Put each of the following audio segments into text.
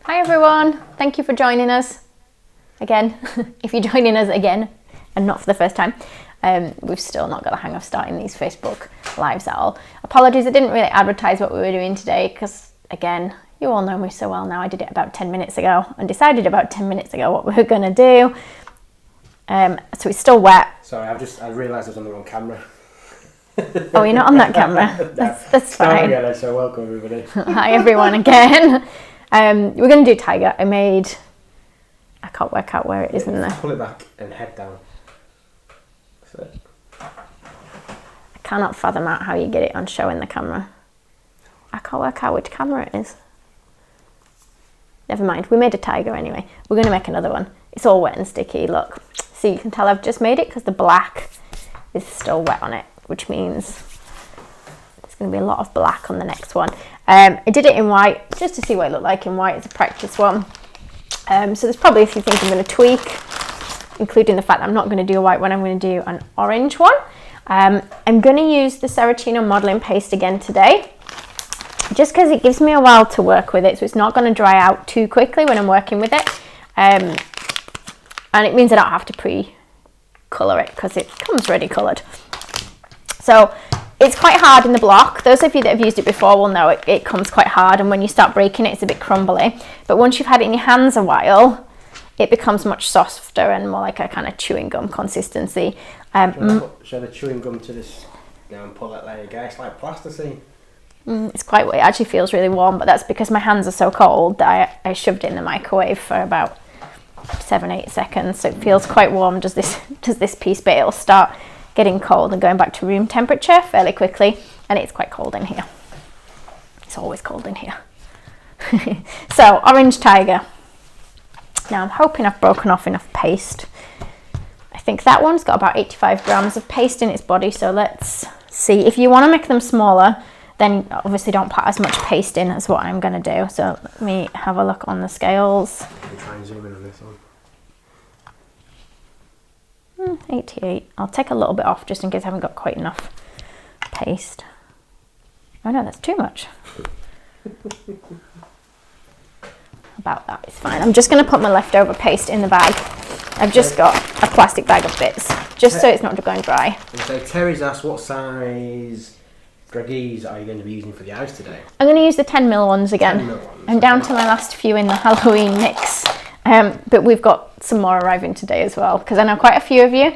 Hi everyone, thank you for joining us again. If you're joining us again and not for the first time, we've still not got the hang of starting these Facebook lives at all. Apologies, I didn't really advertise what we were doing today because, again, you all know me so well now. I did it about 10 minutes ago and decided about 10 minutes ago what we were going to do. So it's still wet. Sorry, I realised I was on the wrong camera. Oh, you're not on that camera? That's fine. Again, so welcome everybody. Hi everyone again. We're going to do tiger. I can't work out where it is in there. Pull it back and head down. So. I cannot fathom out how you get it on show in the camera. I can't work out which camera it is. Never mind, we made a tiger anyway. We're going to make another one. It's all wet and sticky, look. So you can tell I've just made it because the black is still wet on it, which means there's going to be a lot of black on the next one. I did it in white just to see what it looked like in white. It's a practice one. So there's probably a few things I'm going to tweak, including the fact that I'm not going to do a white one. I'm going to do an orange one. I'm going to use the Serratino modelling paste again today, just because it gives me a while to work with it. So it's not going to dry out too quickly when I'm working with it. And it means I don't have to pre-colour it because it comes ready coloured. So it's quite hard in the block. Those of you that have used it before will know it comes quite hard, and when you start breaking it, it's a bit crumbly. But once you've had it in your hands a while, it becomes much softer and more like a kind of chewing gum consistency. Show the chewing gum to this now and pull that layer, guys. It's like plasticine. It actually feels really warm, but that's because my hands are so cold that I shoved it in the microwave for about 7-8 seconds. So it feels quite warm, does this piece, but it'll start getting cold and going back to room temperature fairly quickly, and it's quite cold in here. It's always cold in here. So, orange tiger. Now I'm hoping I've broken off enough paste. I think that one's got about 85 grams of paste in its body, so let's see. If you want to make them smaller, then obviously don't put as much paste in as what I'm going to do. So let me have a look on the scales. I'll try and zoom in on this one. 88. I'll take a little bit off just in case I haven't got quite enough paste. Oh no, that's too much. About that is fine. I'm just going to put my leftover paste in the bag. I've just got a plastic bag of bits, just so it's not going dry. So Terry's asked, what size draggies are you going to be using for the eyes today? I'm going to use the 10mm ones again. 10mm ones. I'm down to my last few in the Halloween mix. But we've got some more arriving today as well, because I know quite a few of you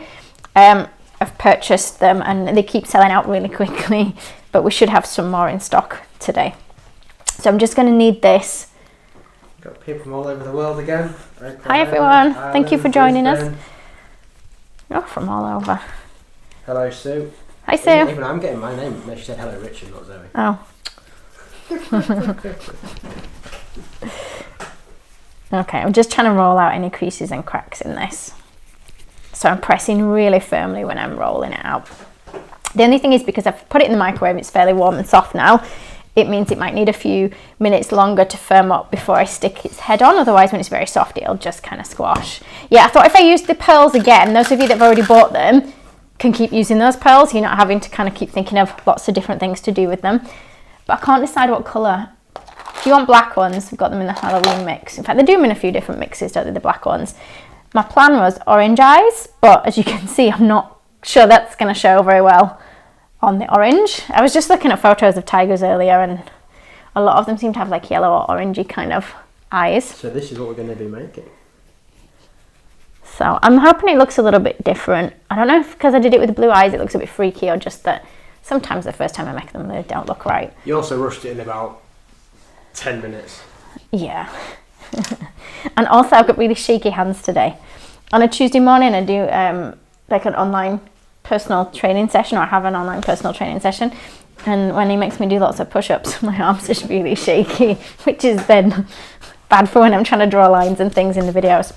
have purchased them and they keep selling out really quickly, but we should have some more in stock today. So I'm just going to need this. Got people from all over the world again. Hi everyone, thank you for joining us. Oh, from all over. Hello Sue. Hi Sue. Even I'm getting my name. She said hello Richard, not Zoe. Oh. Okay, I'm just trying to roll out any creases and cracks in this. So I'm pressing really firmly when I'm rolling it out. The only thing is, because I've put it in the microwave, it's fairly warm and soft now, it means it might need a few minutes longer to firm up before I stick its head on. Otherwise, when it's very soft, it'll just kind of squash. Yeah, I thought if I used the pearls again, those of you that have already bought them can keep using those pearls. You're not having to kind of keep thinking of lots of different things to do with them. But I can't decide what colour. If you want black ones, we've got them in the Halloween mix. In fact, they do them in a few different mixes, don't they, the black ones. My plan was orange eyes, but as you can see, I'm not sure that's going to show very well on the orange. I was just looking at photos of tigers earlier, and a lot of them seem to have like yellow or orangey kind of eyes. So this is what we're going to be making. So I'm hoping it looks a little bit different. I don't know if because I did it with the blue eyes, it looks a bit freaky, or just that sometimes the first time I make them, they don't look right. You also rushed it in about 10 minutes. Yeah. And also I've got really shaky hands today. On a Tuesday morning I do like an online personal training session, or I have an online personal training session, and when he makes me do lots of push-ups, my arms are just really shaky, which is then bad for when I'm trying to draw lines and things in the videos.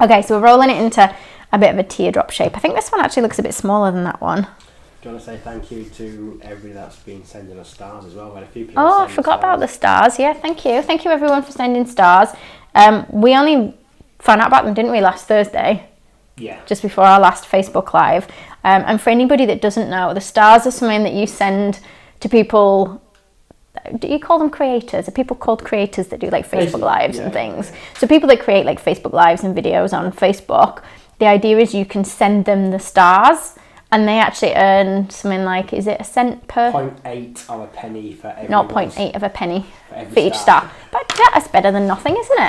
Okay, so we're rolling it into a bit of a teardrop shape. I think this one actually looks a bit smaller than that one. Do you want to say thank you to everybody that's been sending us stars as well? We had a few people. Oh, I forgot about the stars. Yeah, thank you. Thank you everyone for sending stars. We only found out about them, didn't we, last Thursday? Yeah. Just before our last Facebook Live. And for anybody that doesn't know, the stars are something that you send to people do you call them creators? Are people called creators that do like Facebook Lives and things? Yeah. So people that create like Facebook Lives and videos on Facebook, the idea is you can send them the stars and they actually earn something like, is it a cent per? 0.8 of a penny for every 0.8 of a penny for each star. star. But that's better than nothing, isn't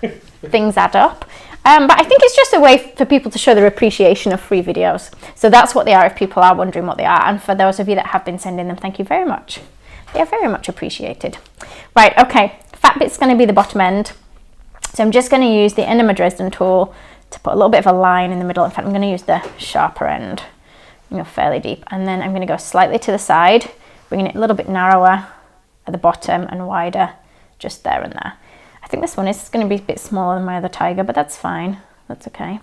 it? Things add up. But I think it's just a way for people to show their appreciation of free videos. So that's what they are if people are wondering what they are. And for those of you that have been sending them, thank you very much. They are very much appreciated. Right, okay, fat bit's going to be the bottom end. So I'm just going to use the end of my Dresden tool to put a little bit of a line in the middle. In fact, I'm going to use the sharper end, fairly deep. And then I'm going to go slightly to the side, bringing it a little bit narrower at the bottom and wider just there and there. I think this one is going to be a bit smaller than my other tiger, but that's fine. That's okay.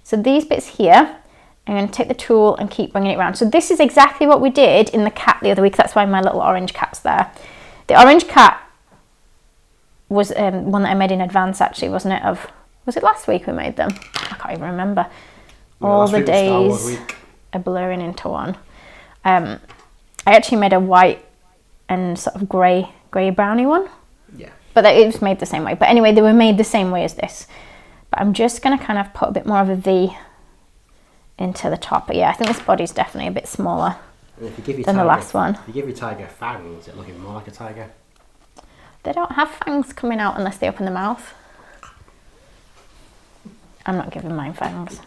So these bits here, I'm going to take the tool and keep bringing it around. So this is exactly what we did in the cat the other week. That's why my little orange cat's there. The orange cat was one that I made in advance, actually, wasn't it? Was it last week we made them? I can't even remember. All the days are blurring into one. I actually made a white and sort of grey browny one. Yeah. But it was made the same way. But anyway, they were made the same way as this. But I'm just going to kind of put a bit more of a V into the top. But yeah, I think this body's definitely a bit smaller than the last one. If you give your tiger fangs, it looks more like a tiger. They don't have fangs coming out unless they open the mouth. I'm not giving mine fangs.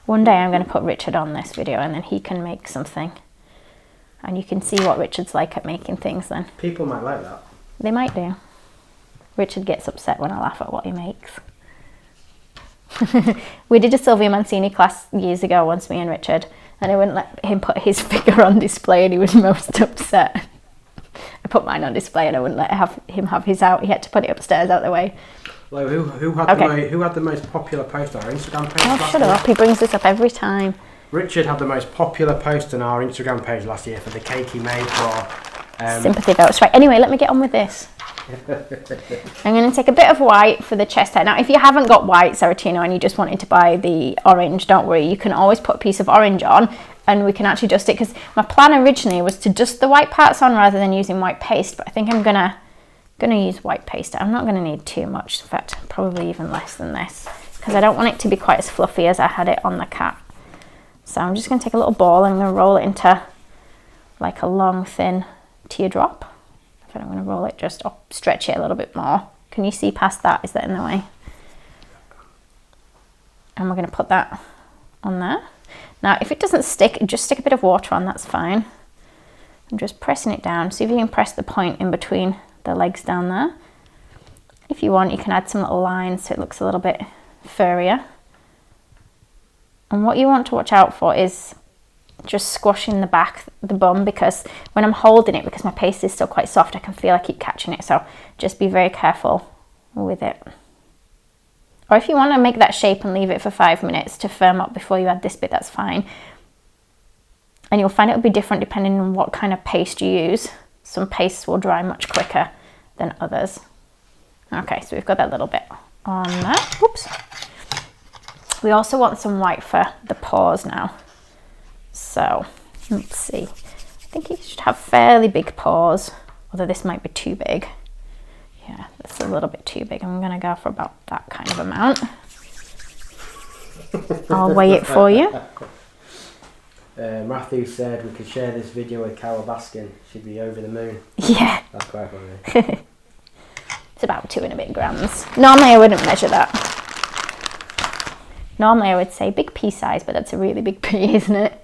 One day I'm going to put Richard on this video and then he can make something. And you can see what Richard's like at making things then. People might like that. They might do. Richard gets upset when I laugh at what he makes. We did a Silvio Mancini class years ago, once, me and Richard, and I wouldn't let him put his figure on display and he was most upset. I put mine on display and I wouldn't let him have his out. He had to put it upstairs out the way. Well, who had the most popular post on our Instagram page last shut year? up, he brings this up every time. Richard had the most popular post on our Instagram page last year for the cake he made for... sympathy votes. Right, anyway, let me get on with this. I'm going to take a bit of white for the chest hair. Now, if you haven't got white Saratino and you just wanted to buy the orange, don't worry. You can always put a piece of orange on and we can actually dust it, because my plan originally was to dust the white parts on rather than using white paste, but I think I'm gonna use white paste. I'm not going to need too much, in fact, probably even less than this, because I don't want it to be quite as fluffy as I had it on the cat. So I'm just going to take a little ball and I'm going to roll it into like a long, thin teardrop. I'm going to roll it just up, stretch it a little bit more. Can you see past that? Is that in the way? And we're going to put that on there. Now, if it doesn't stick, just stick a bit of water on, that's fine. I'm just pressing it down. See if you can press the point in between the legs down there. If you want, you can add some little lines so it looks a little bit furrier. And what you want to watch out for is just squashing the back, the bum, because when I'm holding it, because my paste is still quite soft, I can feel I keep catching it. So just be very careful with it. Or if you want to make that shape and leave it for 5 minutes to firm up before you add this bit, that's fine. And you'll find it will be different depending on what kind of paste you use. Some pastes will dry much quicker than others. Okay, so we've got that little bit on there. Oops. We also want some white for the paws now. So, let's see. I think you should have fairly big paws, although this might be too big. Yeah, that's a little bit too big. I'm going to go for about that kind of amount. I'll weigh it for you. Matthew said we could share this video with Carol Baskin. She'd be over the moon. Yeah. That's quite funny. It's about 2 and a bit grams. Normally I wouldn't measure that. Normally I would say big pea size, but that's a really big pea, isn't it?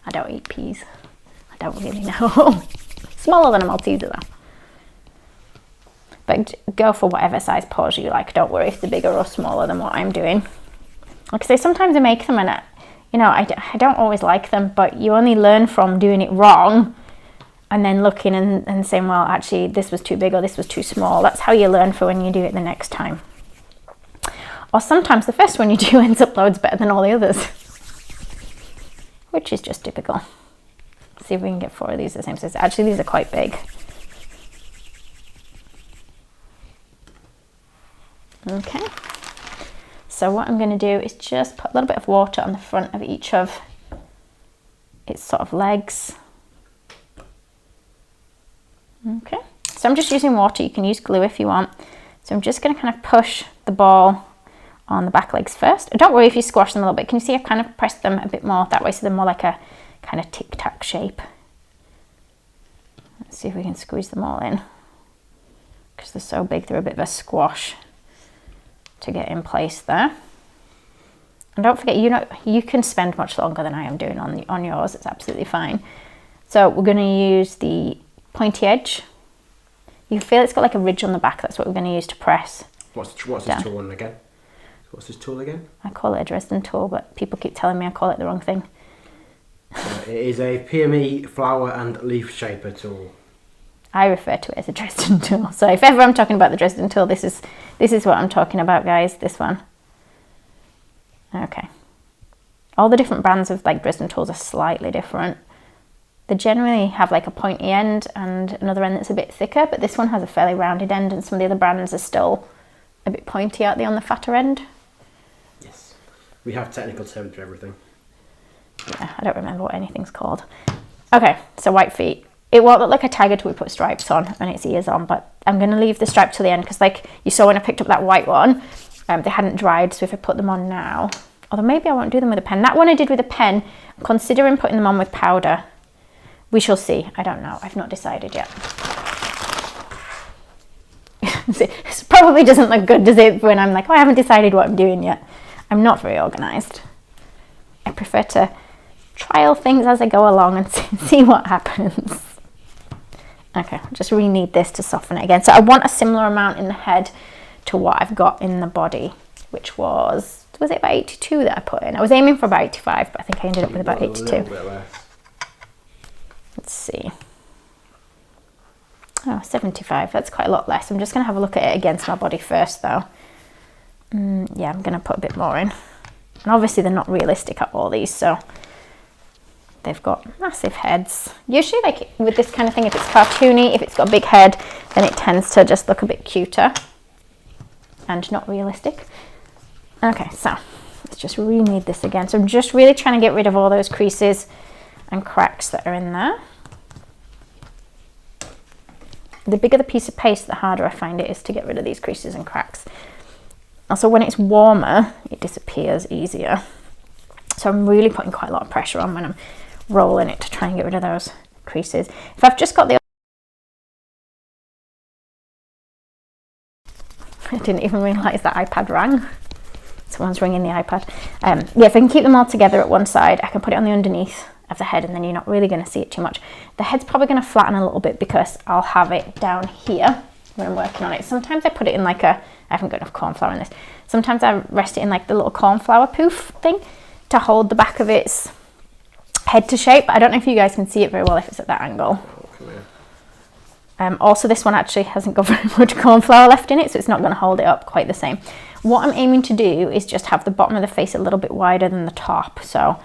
I don't eat peas. I don't really know. Smaller than a Malteser though. But go for whatever size paws you like. Don't worry if they're bigger or smaller than what I'm doing. Like I say, sometimes I make them and I don't always like them, but you only learn from doing it wrong and then looking and saying, well, actually this was too big or this was too small. That's how you learn for when you do it the next time. Or sometimes the first one you do ends up loads better than all the others. Which is just typical. Let's see if we can get 4 of these the same size. Actually, these are quite big. Okay. So what I'm going to do is just put a little bit of water on the front of each of its sort of legs. So I'm just using water. You can use glue if you want. So I'm just going to kind of push the ball on the back legs first. And don't worry if you squash them a little bit. Can you see I've kind of pressed them a bit more that way so they're more like a kind of tic-tac shape. Let's see if we can squeeze them all in. Because they're so big, they're a bit of a squash to get in place there. And don't forget, you can spend much longer than I am doing on yours. It's absolutely fine. So we're going to use the pointy edge. You can feel it's got like a ridge on the back. That's what we're going to use to press. What's this tool again? What's this tool again? I call it a Dresden tool, but people keep telling me I call it the wrong thing. It is a PME flower and leaf shaper tool. I refer to it as a Dresden tool. So if ever I'm talking about the Dresden tool, this is what I'm talking about, guys. This one. Okay. All the different brands of like Dresden tools are slightly different. They generally have like a pointy end and another end that's a bit thicker, but this one has a fairly rounded end, and some of the other brands are still a bit pointy out there on the fatter end. Yes. We have technical terms for everything. Yeah, I don't remember what anything's called. Okay, so white feet. It won't look like a tiger till we put stripes on and its ears on, but I'm going to leave the stripe till the end because like you saw when I picked up that white one, they hadn't dried, so if I put them on now, although maybe I won't do them with a pen. That one I did with a pen. I'm considering putting them on with powder. We shall see. I don't know. I've not decided yet. It probably doesn't look good, does it, when I'm like, oh, I haven't decided what I'm doing yet. I'm not very organised. I prefer to trial things as I go along and see what happens. Okay, just really need this to soften it again. So I want a similar amount in the head to what I've got in the body, which was it about 82 that I put in? I was aiming for about 85, but I think I ended up with about 82. A little bit less. Let's see. Oh, 75, that's quite a lot less. I'm just going to have a look at it against my body first though. Yeah, I'm going to put a bit more in. And obviously they're not realistic at all, these, so they've got massive heads. Usually like with this kind of thing, if it's cartoony, if it's got a big head, then it tends to just look a bit cuter and not realistic. Okay, so let's just reknead this again. So I'm just really trying to get rid of all those creases and cracks that are in there. The bigger the piece of paste, the harder I find it is to get rid of these creases and cracks. Also, when it's warmer, it disappears easier. So I'm really putting quite a lot of pressure on when I'm rolling it to try and get rid of those creases. If I've just got the... I didn't even realise that iPad rang. Someone's ringing the iPad. Yeah, if I can keep them all together at one side, I can put it on the underneath of the head and then you're not really going to see it too much. The head's probably going to flatten a little bit because I'll have it down here when I'm working on it. Sometimes I put it in like a... I haven't got enough corn flour in this. Sometimes I rest it in like the little corn flour poof thing to hold the back of its head to shape. I don't know if you guys can see it very well if it's at that angle. Also, this one actually hasn't got very much corn flour left in it, so it's not going to hold it up quite the same. What I'm aiming to do is just have the bottom of the face a little bit wider than the top. So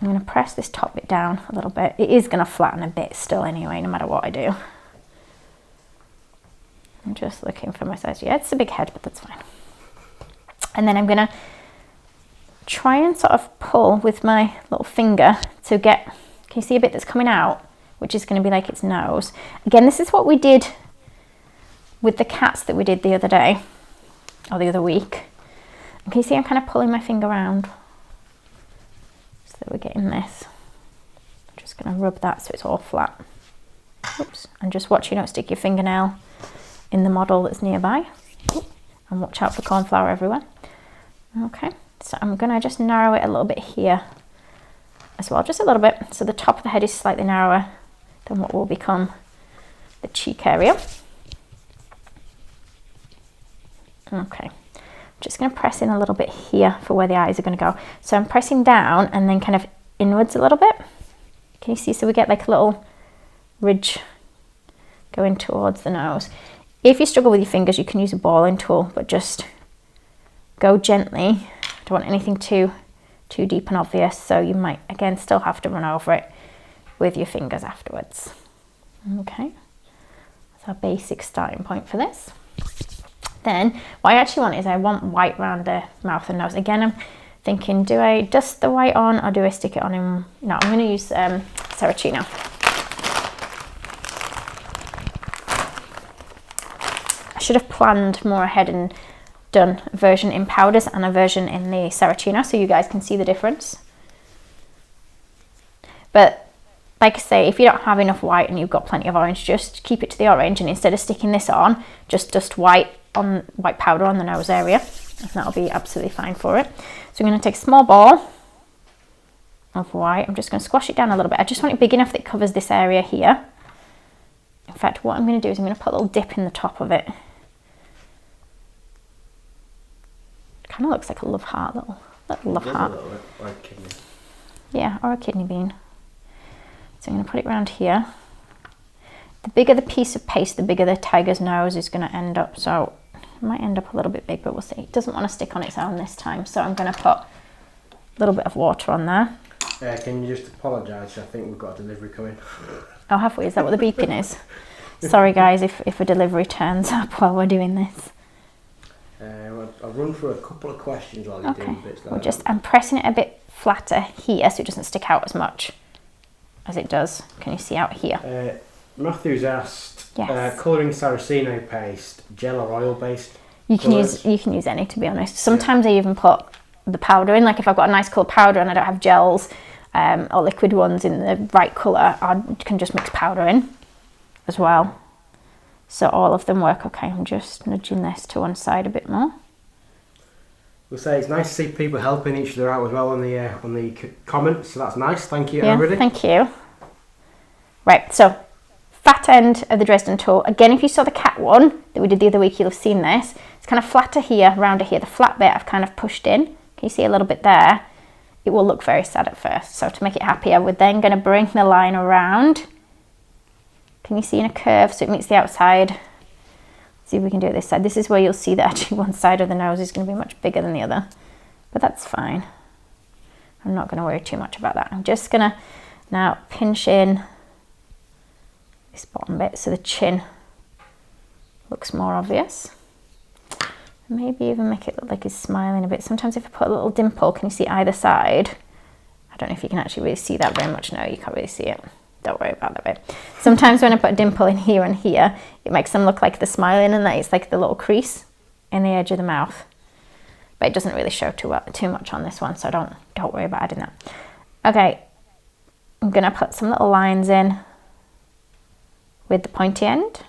I'm going to press this top bit down a little bit. It is going to flatten a bit still anyway, no matter what I do. I'm just looking for my size. Yeah, it's a big head, but that's fine. And then I'm going to try and sort of pull with my little finger to get, can you see a bit that's coming out, which is going to be like its nose. Again, this is what we did with the cats that we did the other day, or the other week. And can you see I'm kind of pulling my finger around so that we're getting this. I'm just going to rub that so it's all flat. Oops. And just watch you don't stick your fingernail in the model that's nearby. And watch out for corn flour everywhere. Okay, so I'm going to just narrow it a little bit here as well, just a little bit. So the top of the head is slightly narrower than what will become the cheek area. Okay, I'm just going to press in a little bit here for where the eyes are going to go. So I'm pressing down and then kind of inwards a little bit. Can you see? So we get like a little ridge going towards the nose. If you struggle with your fingers, you can use a balling tool, but just go gently. I don't want anything too deep and obvious, so you might again still have to run over it with your fingers afterwards. Okay, that's our basic starting point for this. Then what I actually want is I want white around the mouth and nose. Again, I'm thinking, do I dust the white on or do I stick it on in... No, I'm going to use Serracino. should have planned more ahead and done a version in powders and a version in the Saracino so you guys can see the difference. But like I say, if you don't have enough white and you've got plenty of orange, just keep it to the orange, and instead of sticking this on, just dust white powder on the nose area, and that'll be absolutely fine for it. So I'm going to take a small ball of white. I'm just going to squash it down a little bit. I just want it big enough that it covers this area here. In fact, what I'm going to do is I'm going to put a little dip in the top of it. It kind of looks like a love heart, little love heart. A little bit like kidney. Yeah, or a kidney bean. So I'm going to put it around here. The bigger the piece of paste, the bigger the tiger's nose is going to end up. So it might end up a little bit big, but we'll see. It doesn't want to stick on its own this time. So I'm going to put a little bit of water on there. Can you just apologise? I think we've got a delivery coming. Oh, have we? Is that what the beeping is? Sorry guys if a delivery turns up while we're doing this. I'll run through a couple of questions while you're doing bits like that. I'm pressing it a bit flatter here so it doesn't stick out as much as it does. Can you see out here? Matthew's asked, yes. Colouring Saraceno paste, gel or oil based? You can use any, to be honest. Sometimes I even put the powder in, like if I've got a nice colour powder and I don't have gels or liquid ones in the right colour, I can just mix powder in as well. So all of them work okay. I'm just nudging this to one side a bit more. We'll say it's nice to see people helping each other out as well on the comments, so that's nice. Thank you, yeah, everybody. Thank you. Right, so fat end of the Dresden tool. Again, if you saw the cat one that we did the other week, you'll have seen this. It's kind of flatter here, rounder here. The flat bit I've kind of pushed in. Can you see a little bit there? It will look very sad at first. So to make it happier, we're then going to bring the line around. Can you see in a curve so it meets the outside? See if we can do it this side. This is where you'll see that actually one side of the nose is going to be much bigger than the other. But that's fine. I'm not going to worry too much about that. I'm just going to now pinch in this bottom bit so the chin looks more obvious. Maybe even make it look like he's smiling a bit. Sometimes if I put a little dimple, can you see either side? I don't know if you can actually really see that very much. No, you can't really see it. Don't worry about that bit. Sometimes when I put a dimple in here and here, it makes them look like they're smiling, and that it's like the little crease in the edge of the mouth. But it doesn't really show too much on this one, so don't worry about adding that. Okay, I'm gonna put some little lines in with the pointy end.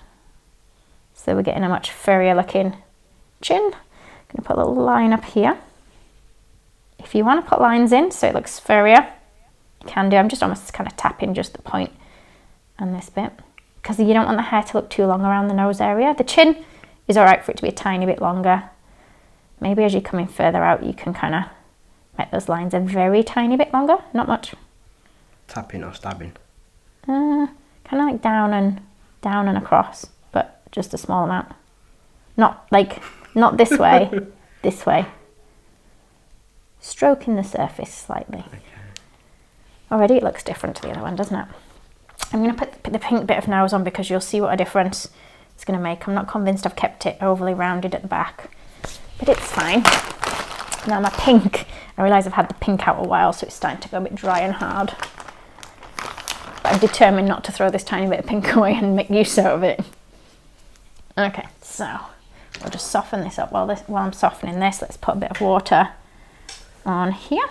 So we're getting a much furrier looking chin. I'm gonna put a little line up here. If you want to put lines in so it looks furrier, you can do. I'm just almost kind of tapping just the point and this bit because you don't want the hair to look too long around the nose area. The chin is all right for it to be a tiny bit longer. Maybe as you're coming further out, you can kind of make those lines a very tiny bit longer, not much. Tapping or stabbing? Kind of like down and across, but just a small amount. Not this way, this way. Stroking the surface slightly. Okay. Already it looks different to the other one, doesn't it? I'm going to put the pink bit of nose on because you'll see what a difference it's going to make. I'm not convinced I've kept it overly rounded at the back, but it's fine. Now my pink, I realise I've had the pink out a while, so it's starting to go a bit dry and hard. But I'm determined not to throw this tiny bit of pink away and make use out of it. Okay, so we'll just soften this up while I'm softening this. Let's put a bit of water on here.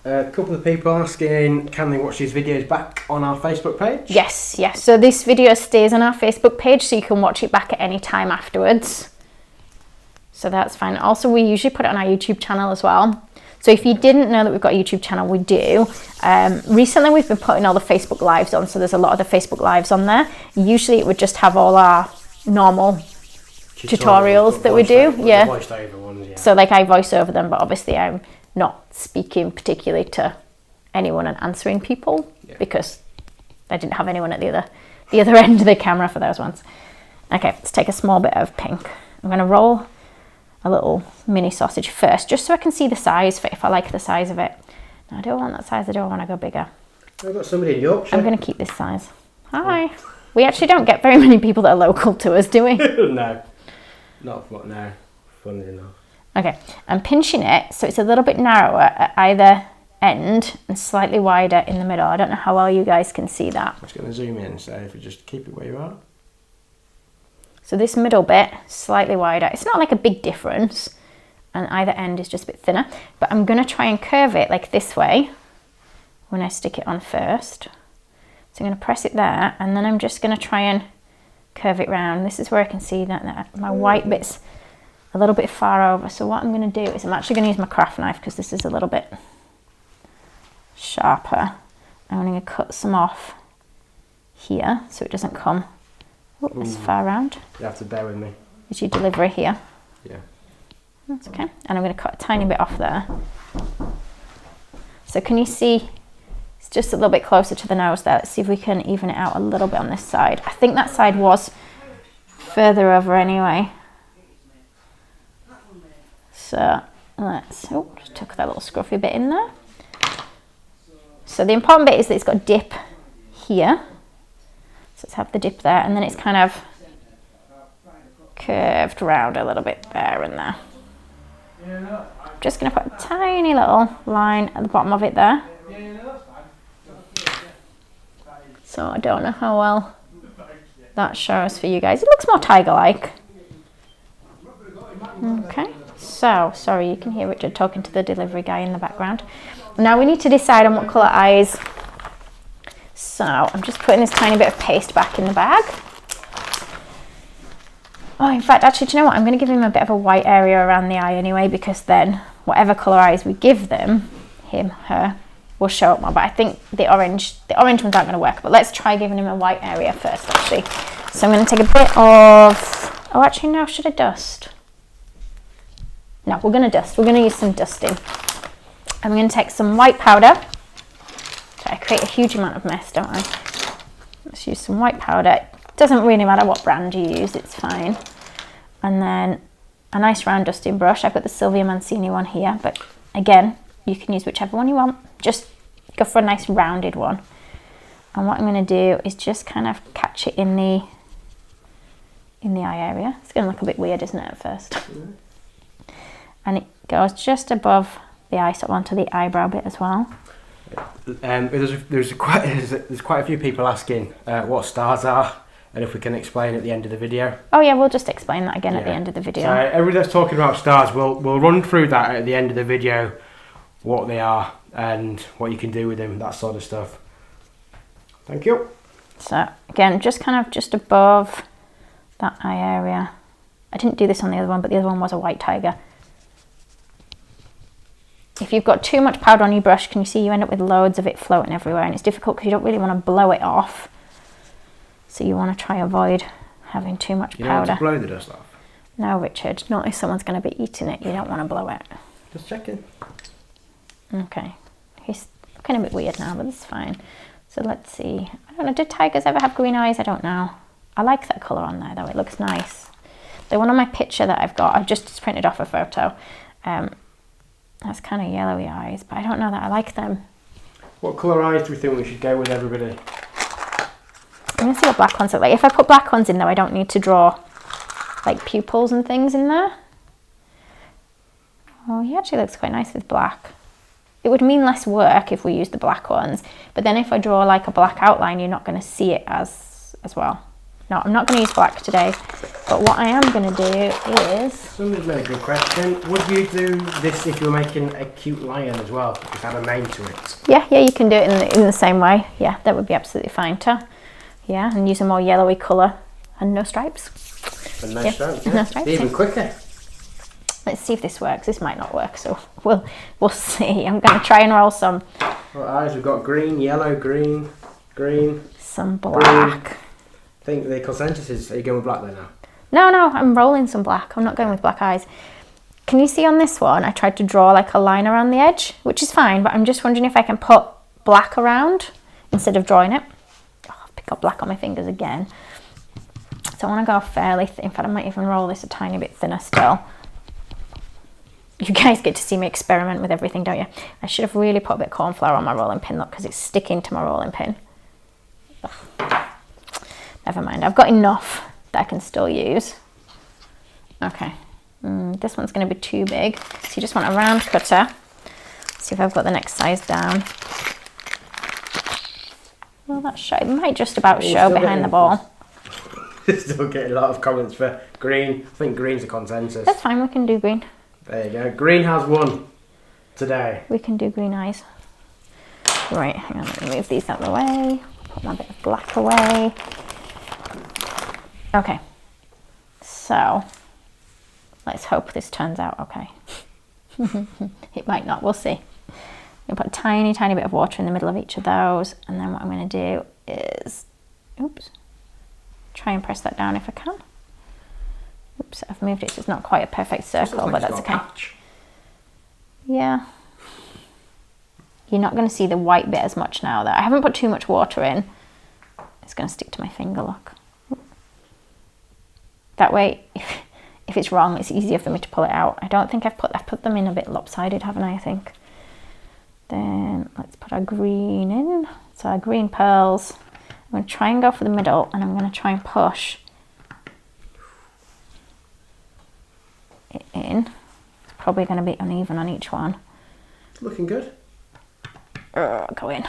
A couple of people asking, can they watch these videos back on our Facebook page? Yes. So this video stays on our Facebook page, so you can watch it back at any time afterwards. So that's fine. Also, we usually put it on our YouTube channel as well. So if you didn't know that we've got a YouTube channel, we do. Recently, we've been putting all the Facebook Lives on, so there's a lot of the Facebook Lives on there. Usually, it would just have all our normal tutorials that we do. Yeah. Voiced over ones, yeah. So like I voice over them, but obviously I'm not speaking particularly to anyone and answering people because I didn't have anyone at the other end of the camera for those ones. Okay, let's take a small bit of pink. I'm going to roll a little mini sausage first, just so I can see the size, if I like the size of it. No, I don't want that size, I don't want to go bigger. I've got somebody in Yorkshire. I'm going to keep this size. Hi. We actually don't get very many people that are local to us, do we? No. No. Funny enough. Okay, I'm pinching it so it's a little bit narrower at either end and slightly wider in the middle. I don't know how well you guys can see that. I'm just going to zoom in, so if you just keep it where you are. So this middle bit, slightly wider. It's not like a big difference, and either end is just a bit thinner, but I'm gonna try and curve it like this way when I stick it on first. So I'm gonna press it there, and then I'm just gonna try and curve it round. This is where I can see that my white bit's a little bit far over. So what I'm gonna do is I'm actually gonna use my craft knife because this is a little bit sharper. I'm gonna cut some off here so it doesn't come this far round. You have to bear with me. Is your delivery here? Yeah. That's okay. And I'm going to cut a tiny bit off there. So can you see it's just a little bit closer to the nose there? Let's see if we can even it out a little bit on this side. I think that side was further over anyway. So let's, oh, just took that little scruffy bit in there. So the important bit is that it's got a dip here. So let's have the dip there, and then it's kind of curved round a little bit there and there. Just going to put a tiny little line at the bottom of it there. So I don't know how well that shows for you guys. It looks more tiger-like. Okay, so sorry, you can hear Richard talking to the delivery guy in the background. Now we need to decide on what colour eyes. So I'm just putting this tiny bit of paste back in the bag. Oh, in fact, actually, do you know what? I'm going to give him a bit of a white area around the eye anyway, because then whatever colour eyes we give them, him, her, will show up more. But I think the orange ones aren't going to work. But let's try giving him a white area first, actually. So I'm going to take a bit of, oh, actually, no, should I dust? No, we're going to dust. We're going to use some dusting. I'm going to take some white powder. So I create a huge amount of mess, don't I? Let's use some white powder. Doesn't really matter what brand you use, it's fine. And then a nice round dusting brush. I've got the Silvia Mancini one here, but again, you can use whichever one you want. Just go for a nice rounded one. And what I'm going to do is just kind of catch it in the eye area. It's going to look a bit weird, isn't it, at first? And it goes just above the eye, so onto the eyebrow bit as well. There's quite a few people asking what stars are and if we can explain at the end of the video. Oh yeah, we'll just explain that again at the end of the video. So everybody that's talking about stars, we'll run through that at the end of the video, what they are and what you can do with them, that sort of stuff. Thank you. So again, just kind of just above that eye area. I didn't do this on the other one, but the other one was a white tiger. If you've got too much powder on your brush, can you see you end up with loads of it floating everywhere, and it's difficult because you don't really want to blow it off. So you want to try avoid having too much powder. You don't want to blow the dust off? No, Richard, not if someone's going to be eating it. You don't want to blow it. Just checking. Okay, he's looking a bit weird now, but that's fine. So let's see. I don't know, did tigers ever have green eyes? I don't know. I like that colour on there though, it looks nice. The one on my picture that I've got, I've just printed off a photo. That's kind of yellowy eyes, but I don't know that I like them. What colour eyes do we think we should go with, everybody? I'm going to see what black ones look like. If I put black ones in though, I don't need to draw like pupils and things in there. Oh, he actually looks quite nice with black. It would mean less work if we use the black ones, but then if I draw like a black outline, you're not going to see it as well. No, I'm not going to use black today, but what I am going to do is... Somebody's made a good question. Would you do this if you were making a cute lion as well? Just add a mane to it? Yeah, you can do it in the same way. Yeah, that would be absolutely fine too. Yeah, and use a more yellowy colour and no stripes. And no stripes, yeah. No stripes, Even quicker. Let's see if this works. This might not work, so we'll see. I'm going to try and roll some. What eyes? We've got green, yellow, green, green. Some black. Green. I think the consensus is, are you going with black there now? No, I'm rolling some black. I'm not going with black eyes. Can you see on this one, I tried to draw like a line around the edge, which is fine, but I'm just wondering if I can put black around instead of drawing it. Oh, I've picked up black on my fingers again. So I want to go fairly thin. In fact, I might even roll this a tiny bit thinner still. You guys get to see me experiment with everything, don't you? I should have really put a bit of corn flour on my rolling pin, look, because it's sticking to my rolling pin. Ugh. Never mind, I've got enough that I can still use. Okay, this one's going to be too big, so you just want a round cutter. See if I've got the next size down. Well, it might just about show behind the ball. Still getting a lot of comments for green. I think green's a consensus. That's fine, we can do green. There you go. Green has won today. We can do green eyes. Right, hang on, let me move these out of the way. Put my bit of black away. Okay, so let's hope this turns out okay. It might not, we'll see. I'm going to put a tiny, tiny bit of water in the middle of each of those, and then what I'm going to do is, oops, try and press that down if I can. Oops, I've moved it so it's not quite a perfect circle, but that's okay. Yeah. You're not going to see the white bit as much now though. I haven't put too much water in. It's going to stick to my finger, look. That way, if it's wrong, it's easier for me to pull it out. I don't think I've put them in a bit lopsided, haven't I think? Then let's put our green in. So our green pearls. I'm going to try and go for the middle, and I'm going to try and push it in. It's probably going to be uneven on each one. Looking good. Go in.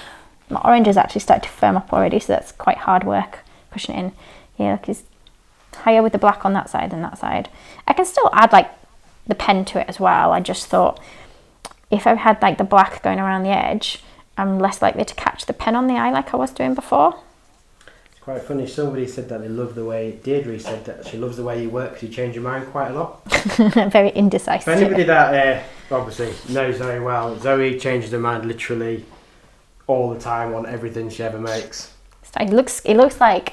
My orange has actually started to firm up already, so that's quite hard work pushing it in. Yeah, look, it's higher with the black on that side than that side. I can still add like the pen to it as well. I just thought if I had like the black going around the edge, I'm less likely to catch the pen on the eye like I was doing before. It's quite funny. Somebody said that they love the way, Deirdre said that she loves the way you work because you change your mind quite a lot. Very indecisive. For anybody that obviously knows Zoe well, Zoe changes her mind literally all the time on everything she ever makes. It looks like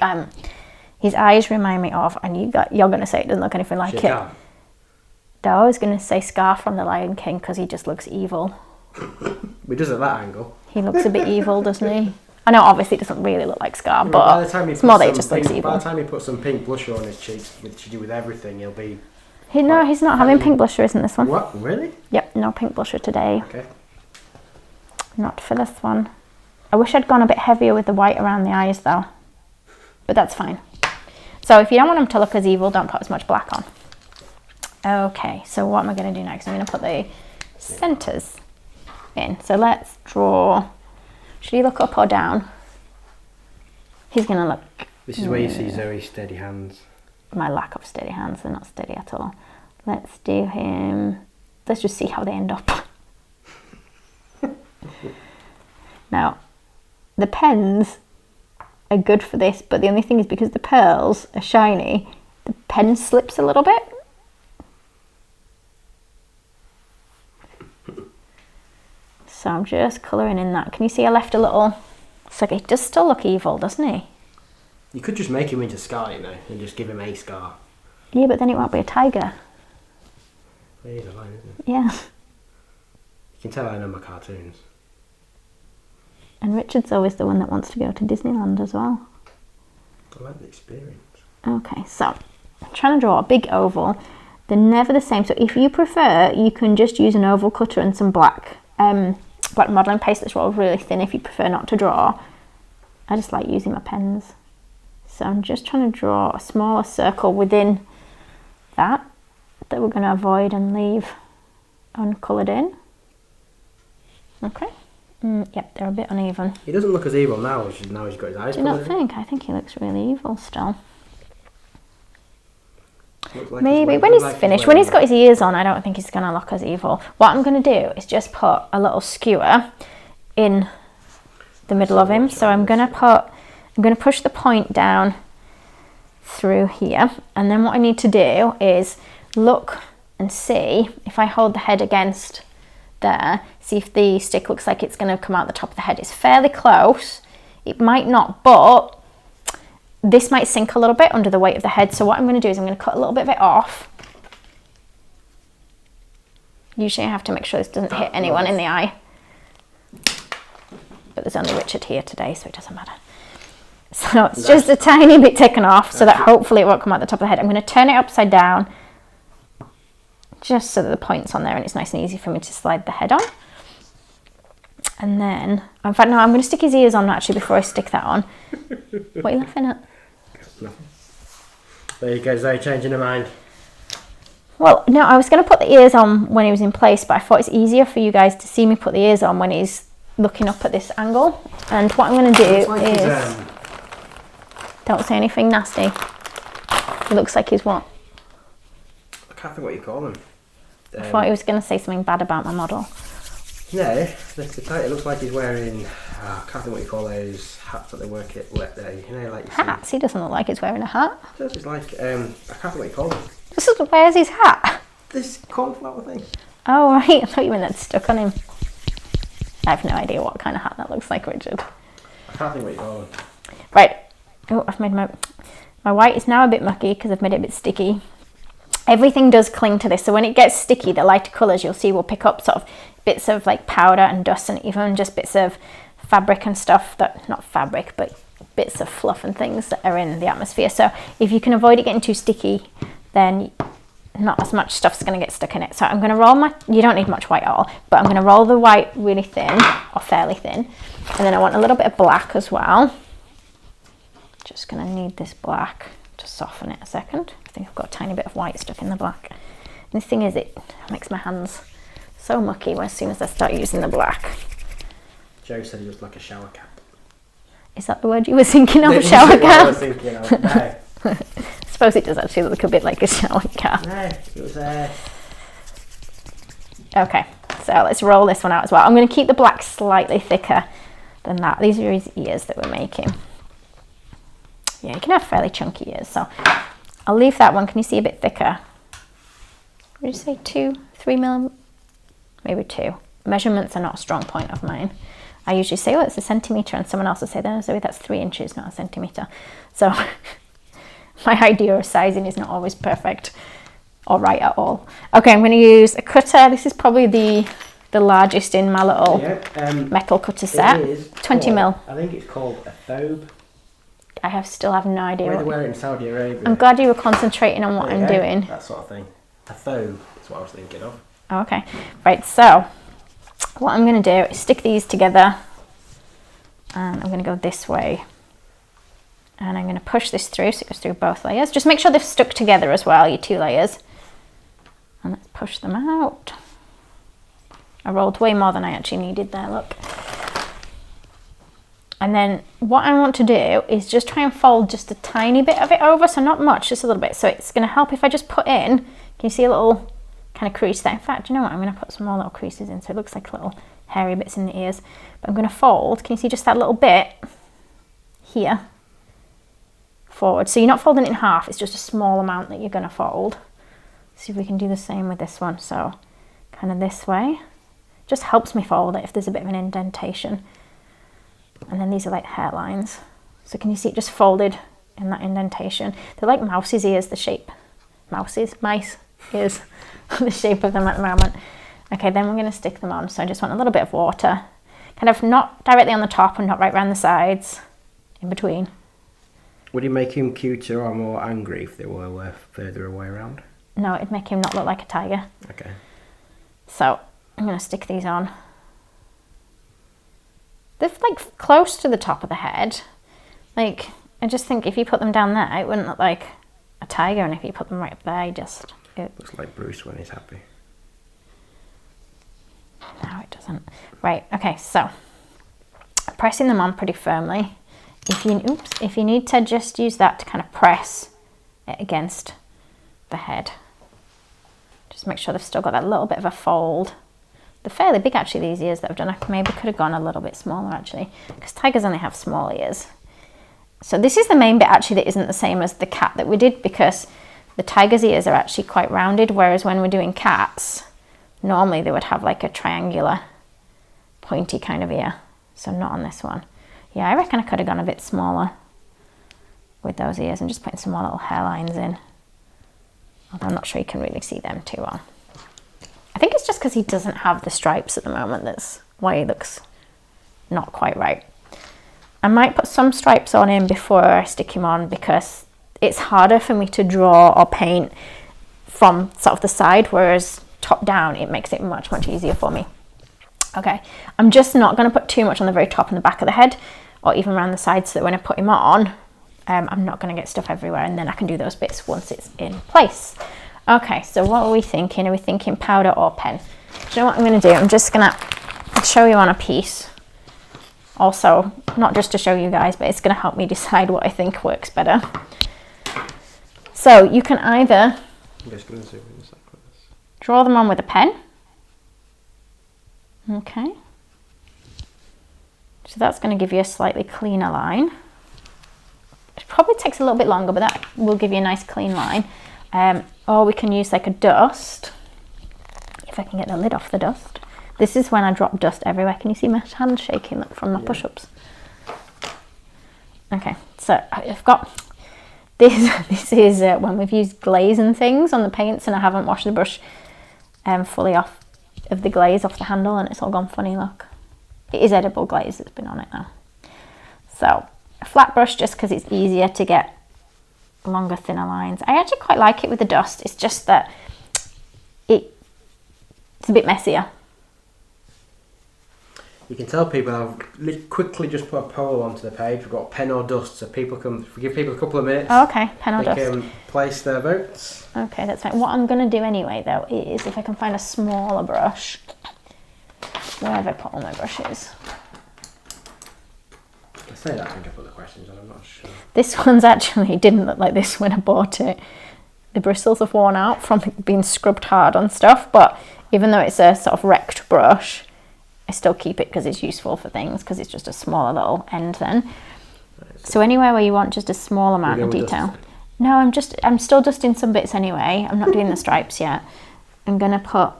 his eyes remind me of, and you're going to say it doesn't look anything like it. I was going to say Scar from The Lion King because he just looks evil. He does at that angle. He looks a bit evil, doesn't he? I know obviously it doesn't really look like Scar, but it's more that he just looks evil. By the time he puts some pink blusher on his cheeks, which you do with everything, he'll be... No, he's not having pink blusher, isn't this one? What? Really? Yep, no pink blusher today. Okay. Not for this one. I wish I'd gone a bit heavier with the white around the eyes though. But that's fine. So if you don't want them to look as evil, don't put as much black on. Okay, so what am I going to do next? I'm going to put the centres in. So let's draw. Should he look up or down? He's going to look... This is where you see Zoe's steady hands. My lack of steady hands, they're not steady at all. Let's do him... Let's just see how they end up. Now, the pens are good for this, but the only thing is because the pearls are shiny, the pen slips a little bit. So I'm just colouring in that. Can you see I left a little... So he does still look evil, doesn't he? You could just make him into Scar, you know, and just give him a Scar. Yeah, but then it won't be a tiger. It is a line, isn't it? Yeah. You can tell I know my cartoons. And Richard's always the one that wants to go to Disneyland as well. I like the experience. Okay, so I'm trying to draw a big oval. They're never the same. So if you prefer, you can just use an oval cutter and some black modelling paste that's rolled really thin if you prefer not to draw. I just like using my pens. So I'm just trying to draw a smaller circle within that we're going to avoid and leave uncoloured in. Okay. Yep, they're a bit uneven. He doesn't look as evil now, now he's got his eyes. Do you not think? I think he looks really evil still. Like maybe when he's finished, when he's got his ears on, I don't think he's going to look as evil. What I'm going to do is just put a little skewer in the middle of him. So I'm going to push the point down through here, and then what I need to do is look and see if I hold the head against there, see if the stick looks like it's going to come out the top of the head. It's fairly close. It might not, but this might sink a little bit under the weight of the head. So what I'm going to do is I'm going to cut a little bit of it off. Usually I have to make sure this doesn't hit anyone in the eye. But there's only Richard here today, so it doesn't matter. So it's just a tiny bit taken off so that hopefully it won't come out the top of the head. I'm going to turn it upside down just so that the point's on there and it's nice and easy for me to slide the head on. And then, in fact, no, I'm going to stick his ears on actually before I stick that on. What are you laughing at? Nothing. There you go, Zoe, changing her mind. Well, no, I was going to put the ears on when he was in place, but I thought it's easier for you guys to see me put the ears on when he's looking up at this angle. And what I'm going to do is... Don't say anything nasty. He looks like he's what? I can't think what you call him. I thought he was going to say something bad about my model. No, it looks like he's wearing, I can't think what you call those hats that they work at, like you hats? He doesn't look like he's wearing a hat. It's like, I can't think what you call them. Where's his hat? This cauliflower thing. Oh, right, I thought you meant that stuck on him. I have no idea what kind of hat that looks like, Richard. I can't think what you call them. Right, oh, I've made my white is now a bit mucky because I've made it a bit sticky. Everything does cling to this, so when it gets sticky, the lighter colours you'll see will pick up sort of bits of like powder and dust and even just bits of fabric and stuff that, not fabric, but bits of fluff and things that are in the atmosphere. So if you can avoid it getting too sticky, then not as much stuff's going to get stuck in it. So I'm going to roll you don't need much white at all, but I'm going to roll the white really thin or fairly thin. And then I want a little bit of black as well. Just going to need this black to soften it a second. I think I've got a tiny bit of white stuck in the black. And the thing is, it makes my hands so mucky as soon as I start using the black. Joe said he was like a shower cap. Is that the word you were thinking of, shower cap? I was thinking of, no. I suppose it does actually look a bit like a shower cap. No, it was Okay, so let's roll this one out as well. I'm going to keep the black slightly thicker than that. These are his ears that we're making. Yeah, you can have fairly chunky ears, so I'll leave that one. Can you see a bit thicker? Would you say 2, 3 millimeters? Maybe 2. Measurements are not a strong point of mine. I usually say, oh, it's a centimetre, and someone else will say, no, Zoe, that's 3 inches, not a centimetre. So my idea of sizing is not always perfect or right at all. Okay, I'm going to use a cutter. This is probably the largest in my little metal cutter set. 20 mil. I think it's called a thobe. I still have no idea. They wear it in Saudi Arabia. I'm glad you were concentrating on what I'm doing. That sort of thing. A thobe is what I was thinking of. Okay, right, so what I'm going to do is stick these together, and I'm going to go this way, and I'm going to push this through so it goes through both layers. Just make sure they've stuck together as well, your 2 layers, and let's push them out. I rolled way more than I actually needed there, look. And then what I want to do is just try and fold just a tiny bit of it over, so not much, just a little bit. So it's going to help if I just put in, can you see a little kind of crease there? In fact, you know what, I'm going to put some more little creases in so it looks like little hairy bits in the ears. But I'm going to fold, can you see just that little bit here forward? So you're not folding it in half, it's just a small amount that you're going to fold. See if we can do the same with this one. So kind of this way. Just helps me fold it if there's a bit of an indentation. And then these are like hairlines. So can you see it just folded in that indentation? They're like mouse's ears, the shape. Mice ears, the shape of them at the moment. Okay, then we're going to stick them on. So I just want a little bit of water. Kind of not directly on the top and not right around the sides. In between. Would it make him cuter or more angry if they were further away around? No, it'd make him not look like a tiger. Okay. So I'm going to stick these on. They're like close to the top of the head. Like, I just think if you put them down there, it wouldn't look like a tiger, and if you put them right up there, it looks like Bruce when he's happy. No, it doesn't. Right, okay, so pressing them on pretty firmly. If you need to just use that to kind of press it against the head. Just make sure they've still got that little bit of a fold. They're fairly big actually, these ears that I've done. I maybe could have gone a little bit smaller actually, because tigers only have small ears. So this is the main bit actually that isn't the same as the cat that we did, because the tiger's ears are actually quite rounded, whereas when we're doing cats, normally they would have like a triangular, pointy kind of ear. So not on this one. Yeah, I reckon I could have gone a bit smaller with those ears and just putting some more little hairlines in. Although I'm not sure you can really see them too well. I think it's just because he doesn't have the stripes at the moment, that's why he looks not quite right. I might put some stripes on him before I stick him on, because it's harder for me to draw or paint from sort of the side, whereas top down it makes it much easier for me. Okay, I'm just not going to put too much on the very top and the back of the head, or even around the sides, so that when I put him on, I'm not going to get stuff everywhere, and then I can do those bits once it's in place. Okay, so what are we thinking? Are we thinking powder or pen? Do you know what I'm going to do? I'm just going to show you on a piece. Also, not just to show you guys, but it's going to help me decide what I think works better. So you can either I'm just going to zoom in a second. draw them on with a pen. Okay. So that's going to give you a slightly cleaner line. It probably takes a little bit longer, but that will give you a nice clean line. Or we can use like a dust. If I can get the lid off the dust. This is when I drop dust everywhere. Can you see my hand shaking from my push-ups? Okay, so I've got this. This is when we've used glaze and things on the paints, and I haven't washed the brush fully off of the glaze off the handle, and it's all gone funny. Look, it is edible glaze that's been on it now. So a flat brush, just because it's easier to get longer, thinner lines. I actually quite like it with the dust. It's just that it's a bit messier. You can tell people I've quickly just put a poll onto the page. We've got pen or dust, so people can, if we give people a couple of minutes, Oh, okay, pen or dust. They can place their votes. Okay, that's fine. What I'm going to do anyway, though, is if I can find a smaller brush, where have I put all my brushes? I say that, I think I put the questions on, I'm not sure. This one's actually didn't look like this when I bought it. The bristles have worn out from being scrubbed hard on stuff, but even though it's a sort of wrecked brush, I still keep it because it's useful for things, because it's just a smaller little end then. So anywhere where you want just a small amount of detail. No, I'm still dusting some bits anyway. I'm not doing the stripes yet. I'm gonna put,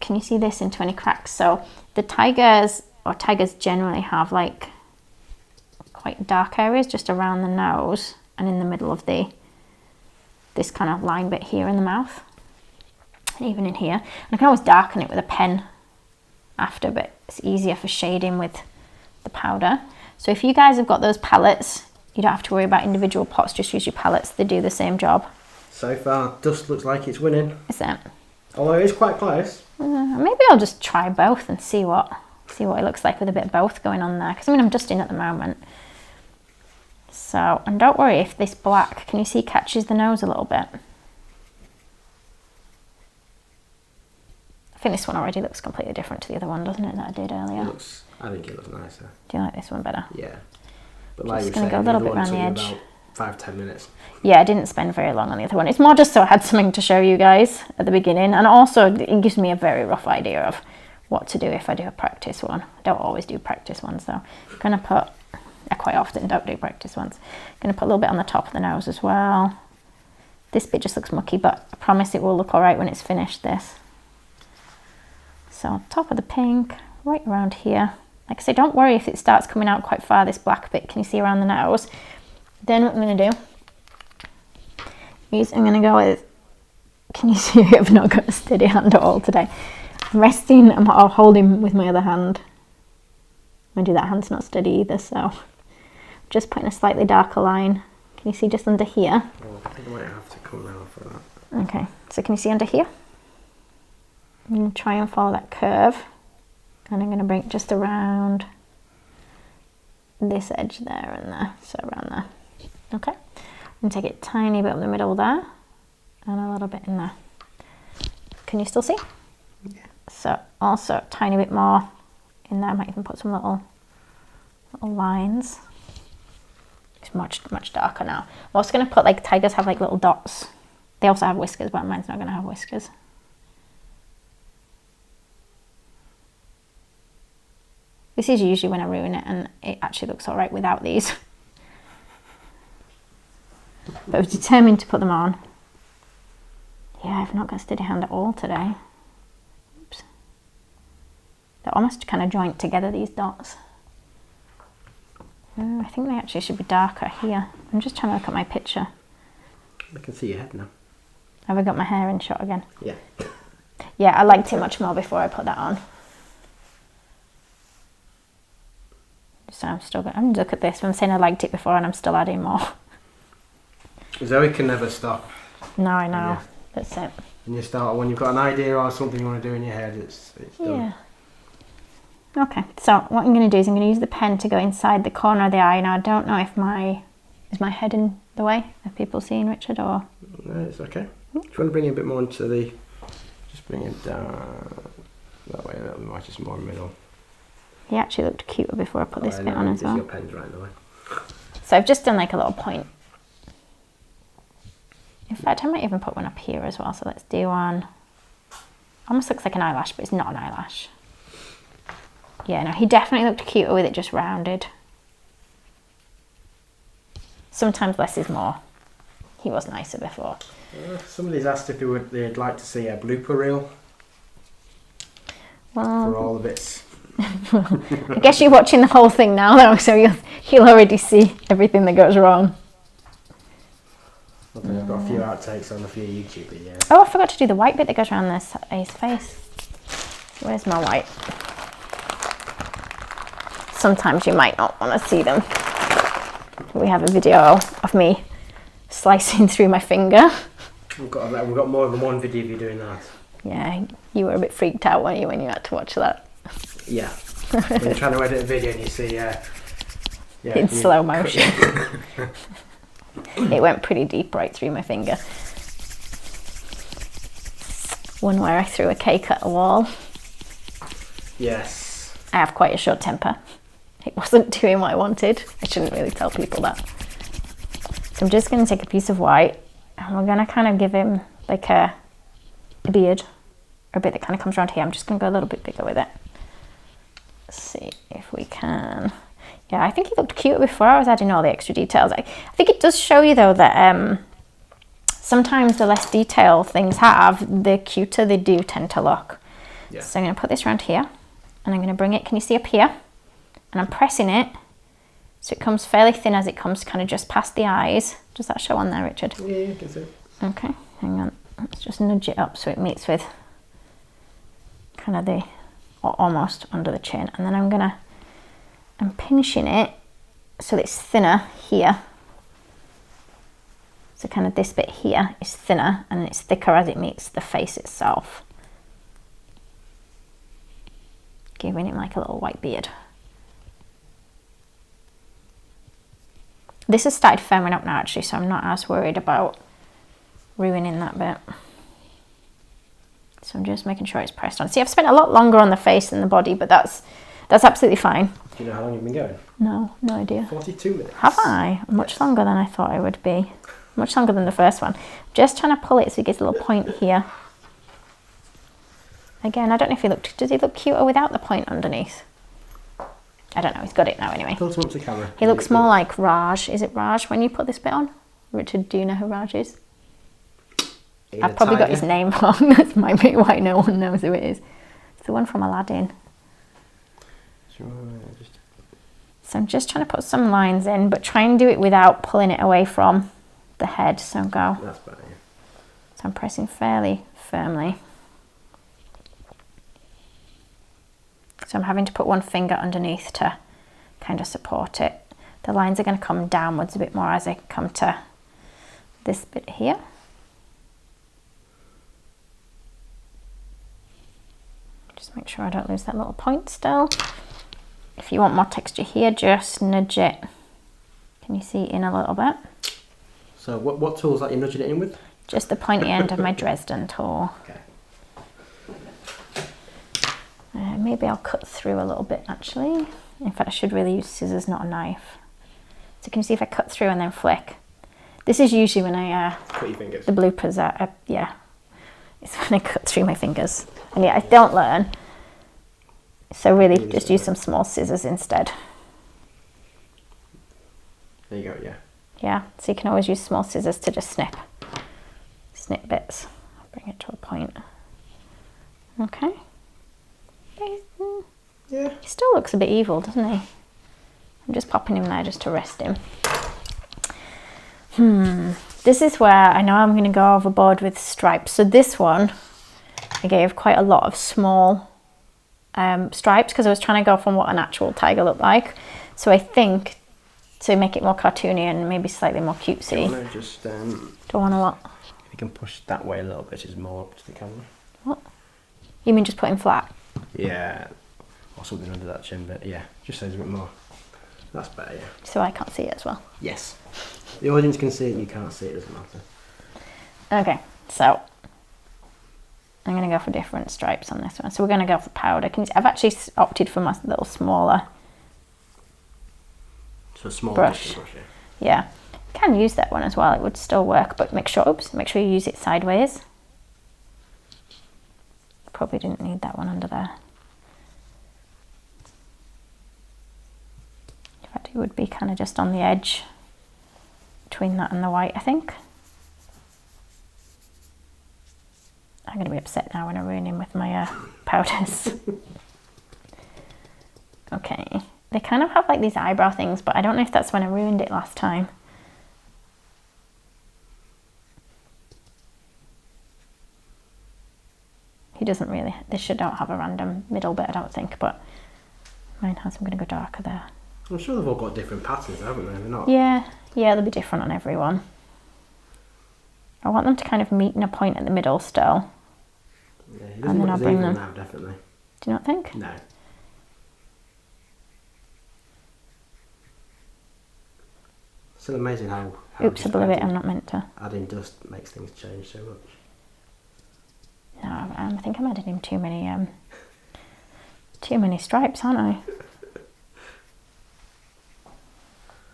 can you see this into any cracks? So the tigers generally have like quite dark areas just around the nose and in the middle of this kind of line bit here in the mouth, and even in here. And I can always darken it with a pen after, but it's easier for shading with the powder. So if you guys have got those palettes, you don't have to worry about individual pots, just use your palettes, they do the same job. So far, dust looks like it's winning. Is it? Although it is quite close. Maybe I'll just try both and see what it looks like with a bit of both going on there, because I mean I'm dusting at the moment. So, and don't worry if this black, can you see, catches the nose a little bit. I think this one already looks completely different to the other one, doesn't it, that I did earlier? I think it looks nicer. Do you like this one better? Yeah. But like just going to go a little bit around the edge. About 5-10 minutes. Yeah, I didn't spend very long on the other one. It's more just so I had something to show you guys at the beginning, and also it gives me a very rough idea of what to do if I do a practice one. I don't always do practice ones though. I'm going to put, I quite often don't do practice ones. I'm going to put a little bit on the top of the nose as well. This bit just looks mucky, but I promise it will look alright when it's finished, this. So top of the pink, right around here. Like I say, don't worry if it starts coming out quite far, this black bit. Can you see around the nose? Then what I'm going to do is I'm going to go with, can you see I've not got a steady hand at all today. I'm resting, I'm holding with my other hand. Mind you, that hand's not steady either, so just putting a slightly darker line. Can you see just under here? Oh, I think I might have to come round for that. Okay, so can you see under here? I'm going to try and follow that curve, and I'm going to bring it just around this edge there and there, so around there. Okay, and take it a tiny bit up the middle there, and a little bit in there. Can you still see? Yeah. So also a tiny bit more in there. I might even put some little lines. It's much darker now. I'm also going to put, like, tigers have like little dots. They also have whiskers, but mine's not going to have whiskers. This is usually when I ruin it, and it actually looks alright without these. But I was determined to put them on. Yeah, I've not got a steady hand at all today. Oops. They're almost kind of joint together, these dots. I think they actually should be darker here. I'm just trying to look at my picture. I can see your head now. Have I got my hair in shot again? Yeah. Yeah, I liked it much more before I put that on. So I'm still going to look at this. I'm saying I liked it before and I'm still adding more. Zoe can never stop. No, I know. Yeah. That's it. When you've got an idea or something you want to do in your head, it's done. Yeah. Okay, so what I'm going to do is I'm going to use the pen to go inside the corner of the eye. Now I don't know if is my head in the way of people seeing Richard, or? No, it's okay. Do you want to bring it a bit more into the, just bring it down that way a little bit more, just more middle. He actually looked cuter before I put this bit on as well. Your pen's right in the way. So I've just done like a little point. In fact, I might even put one up here as well. So let's do one. Almost looks like an eyelash, but it's not an eyelash. Yeah, no, he definitely looked cuter with it just rounded. Sometimes less is more. He was nicer before. Somebody's asked if they'd like to see a blooper reel. Well, for all the bits. I guess you're watching the whole thing now, though, so you'll already see everything that goes wrong. I think I've got a few outtakes on a few YouTube videos. Oh, I forgot to do the white bit that goes around his face. Where's my white? Sometimes you might not want to see them. We have a video of me slicing through my finger. We've got more than one video of you doing that. Yeah, you were a bit freaked out, weren't you, when you had to watch that? Yeah. When you're trying to edit a video and you see... in slow motion. It went pretty deep right through my finger. One where I threw a cake at a wall. Yes. I have quite a short temper. It wasn't doing what I wanted. I shouldn't really tell people that. So I'm just going to take a piece of white and we're going to kind of give him like a beard, or a bit that kind of comes around here. I'm just going to go a little bit bigger with it. Let's see if we can. Yeah, I think he looked cute before I was adding all the extra details. I think it does show you though that sometimes the less detail things have, the cuter they do tend to look. Yeah. So I'm going to put this around here and I'm going to bring it, can you see up here? And I'm pressing it so it comes fairly thin as it comes kind of just past the eyes. Does that show on there, Richard? Yeah, you can see. Okay, hang on. Let's just nudge it up so it meets with kind of almost under the chin. And then I'm pinching it so it's thinner here. So kind of this bit here is thinner and it's thicker as it meets the face itself. Giving him like a little white beard. This has started firming up now actually, so I'm not as worried about ruining that bit. So I'm just making sure it's pressed on. See, I've spent a lot longer on the face than the body, but that's absolutely fine. Do you know how long you've been going? No idea. 42 minutes. Have I? Much longer than I thought I would be. Much longer than the first one. Just trying to pull it so it gets a little point here. Again, I don't know if does he look cuter without the point underneath? I don't know, he's got it now anyway. Tilt him up to the camera. He looks more like Raj. Is it Raj when you put this bit on? Richard, do you know who Raj is? I've probably got his name wrong. That's my bit why no one knows who it is. It's the one from Aladdin. So I'm just trying to put some lines in, but try and do it without pulling it away from the head. So go. That's better. Yeah. So I'm pressing fairly firmly. So I'm having to put one finger underneath to kind of support it. The lines are going to come downwards a bit more as I come to this bit here. Just make sure I don't lose that little point still. If you want more texture here, just nudge it. Can you see in a little bit? So what tools are you nudging it in with? Just the pointy end of my Dresden tool. Okay. Maybe I'll cut through a little bit actually. In fact, I should really use scissors, not a knife. So can you see if I cut through and then flick? This is usually when I cut your fingers. The bloopers are yeah. It's when I cut through my fingers. And yeah, I don't learn. So really just use some small scissors instead. There you go, yeah. Yeah, so you can always use small scissors to just snip bits. I'll bring it to a point. Okay. Yeah. He still looks a bit evil, doesn't he? I'm just popping him there just to rest him. This is where I know I'm going to go overboard with stripes. So this one, I gave quite a lot of small stripes because I was trying to go from what an actual tiger looked like. So I think to make it more cartoony and maybe slightly more cutesy. Do you want to just... Don't want to what? If you can push that way a little bit, it's more up to the camera. What? You mean just put him flat? Yeah. Or something under that chin bit. Yeah, just so there's a bit more. That's better, yeah. So I can't see it as well? Yes. The audience can see it, you can't see it, doesn't matter. Okay, so I'm going to go for different stripes on this one. So we're going to go for powder. I've actually opted for my little smaller so small brush. Yeah, You can use that one as well, it would still work, but make sure you use it sideways. Probably didn't need that one under there. In fact, it would be kind of just on the edge between that and the white, I think. I'm going to be upset now when I ruin him with my powders. Okay, they kind of have like these eyebrow things, but I don't know if that's when I ruined it last time. He doesn't really, they should not have a random middle bit, I don't think, but mine has. I'm going to go darker there. I'm sure they've all got different patterns, haven't they? They're not. Yeah, they'll be different on everyone. I want them to kind of meet in a point at the middle still. Yeah, he And doesn't then look I'll as bring evil them. now, definitely. Do you not think? No. Still amazing how Oops, I just blew it, I'm not meant to. adding dust makes things change so much. No, I think I'm adding him too many stripes, aren't I?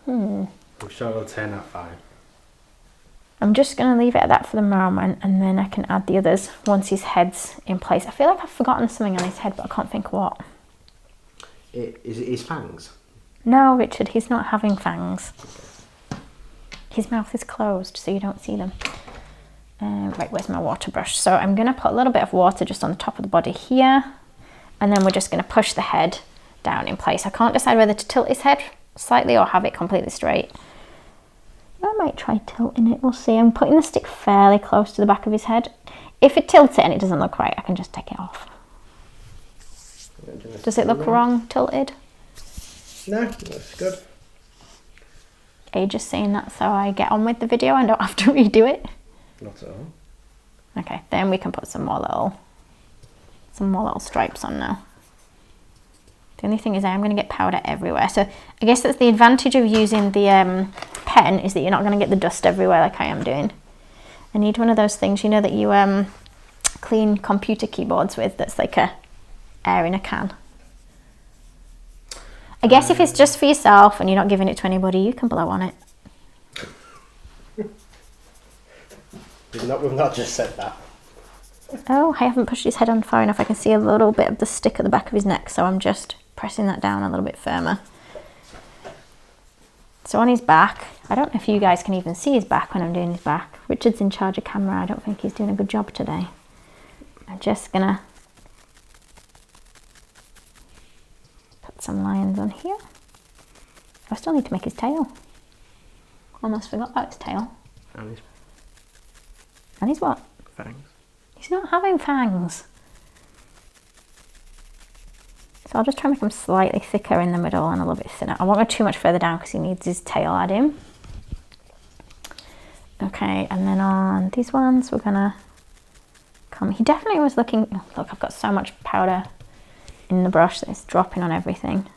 I'm sure it'll turn out fine. I'm just going to leave it at that for the moment, and then I can add the others once his head's in place. I feel like I've forgotten something on his head, but I can't think what. Is it his fangs? No, Richard, he's not having fangs. His mouth is closed, so you don't see them. Right, where's my water brush? So I'm going to put a little bit of water just on the top of the body here, and then we're just going to push the head down in place. I can't decide whether to tilt his head slightly or have it completely straight. I might try tilting it, we'll see. I'm putting the stick fairly close to the back of his head. If it tilts it and it doesn't look right, I can just take it off. Does it look wrong tilted? No, that's good. Are you just saying that so I get on with the video and don't have to redo it? Not at all. Okay, then we can put some more little stripes on now. The only thing is I am going to get powder everywhere. So I guess that's the advantage of using the pen, is that you're not going to get the dust everywhere like I am doing. I need one of those things, you know, that you clean computer keyboards with, that's like a air in a can. I guess if it's just for yourself and you're not giving it to anybody, you can blow on it. We've not just said that. Oh, I haven't pushed his head on far enough. I can see a little bit of the stick at the back of his neck, so I'm just pressing that down a little bit firmer. So on his back, I don't know if you guys can even see his back when I'm doing his back. Richard's in charge of camera. I don't think he's doing a good job today. I'm just gonna put some lines on here. I still need to make his tail. Almost forgot about his tail. And his what? Fangs. He's not having fangs. So I'll just try and make them slightly thicker in the middle and a little bit thinner. I won't go too much further down because he needs his tail adding. Okay, and then on these ones we're gonna come. He definitely was looking. Oh, look, I've got so much powder in the brush that it's dropping on everything.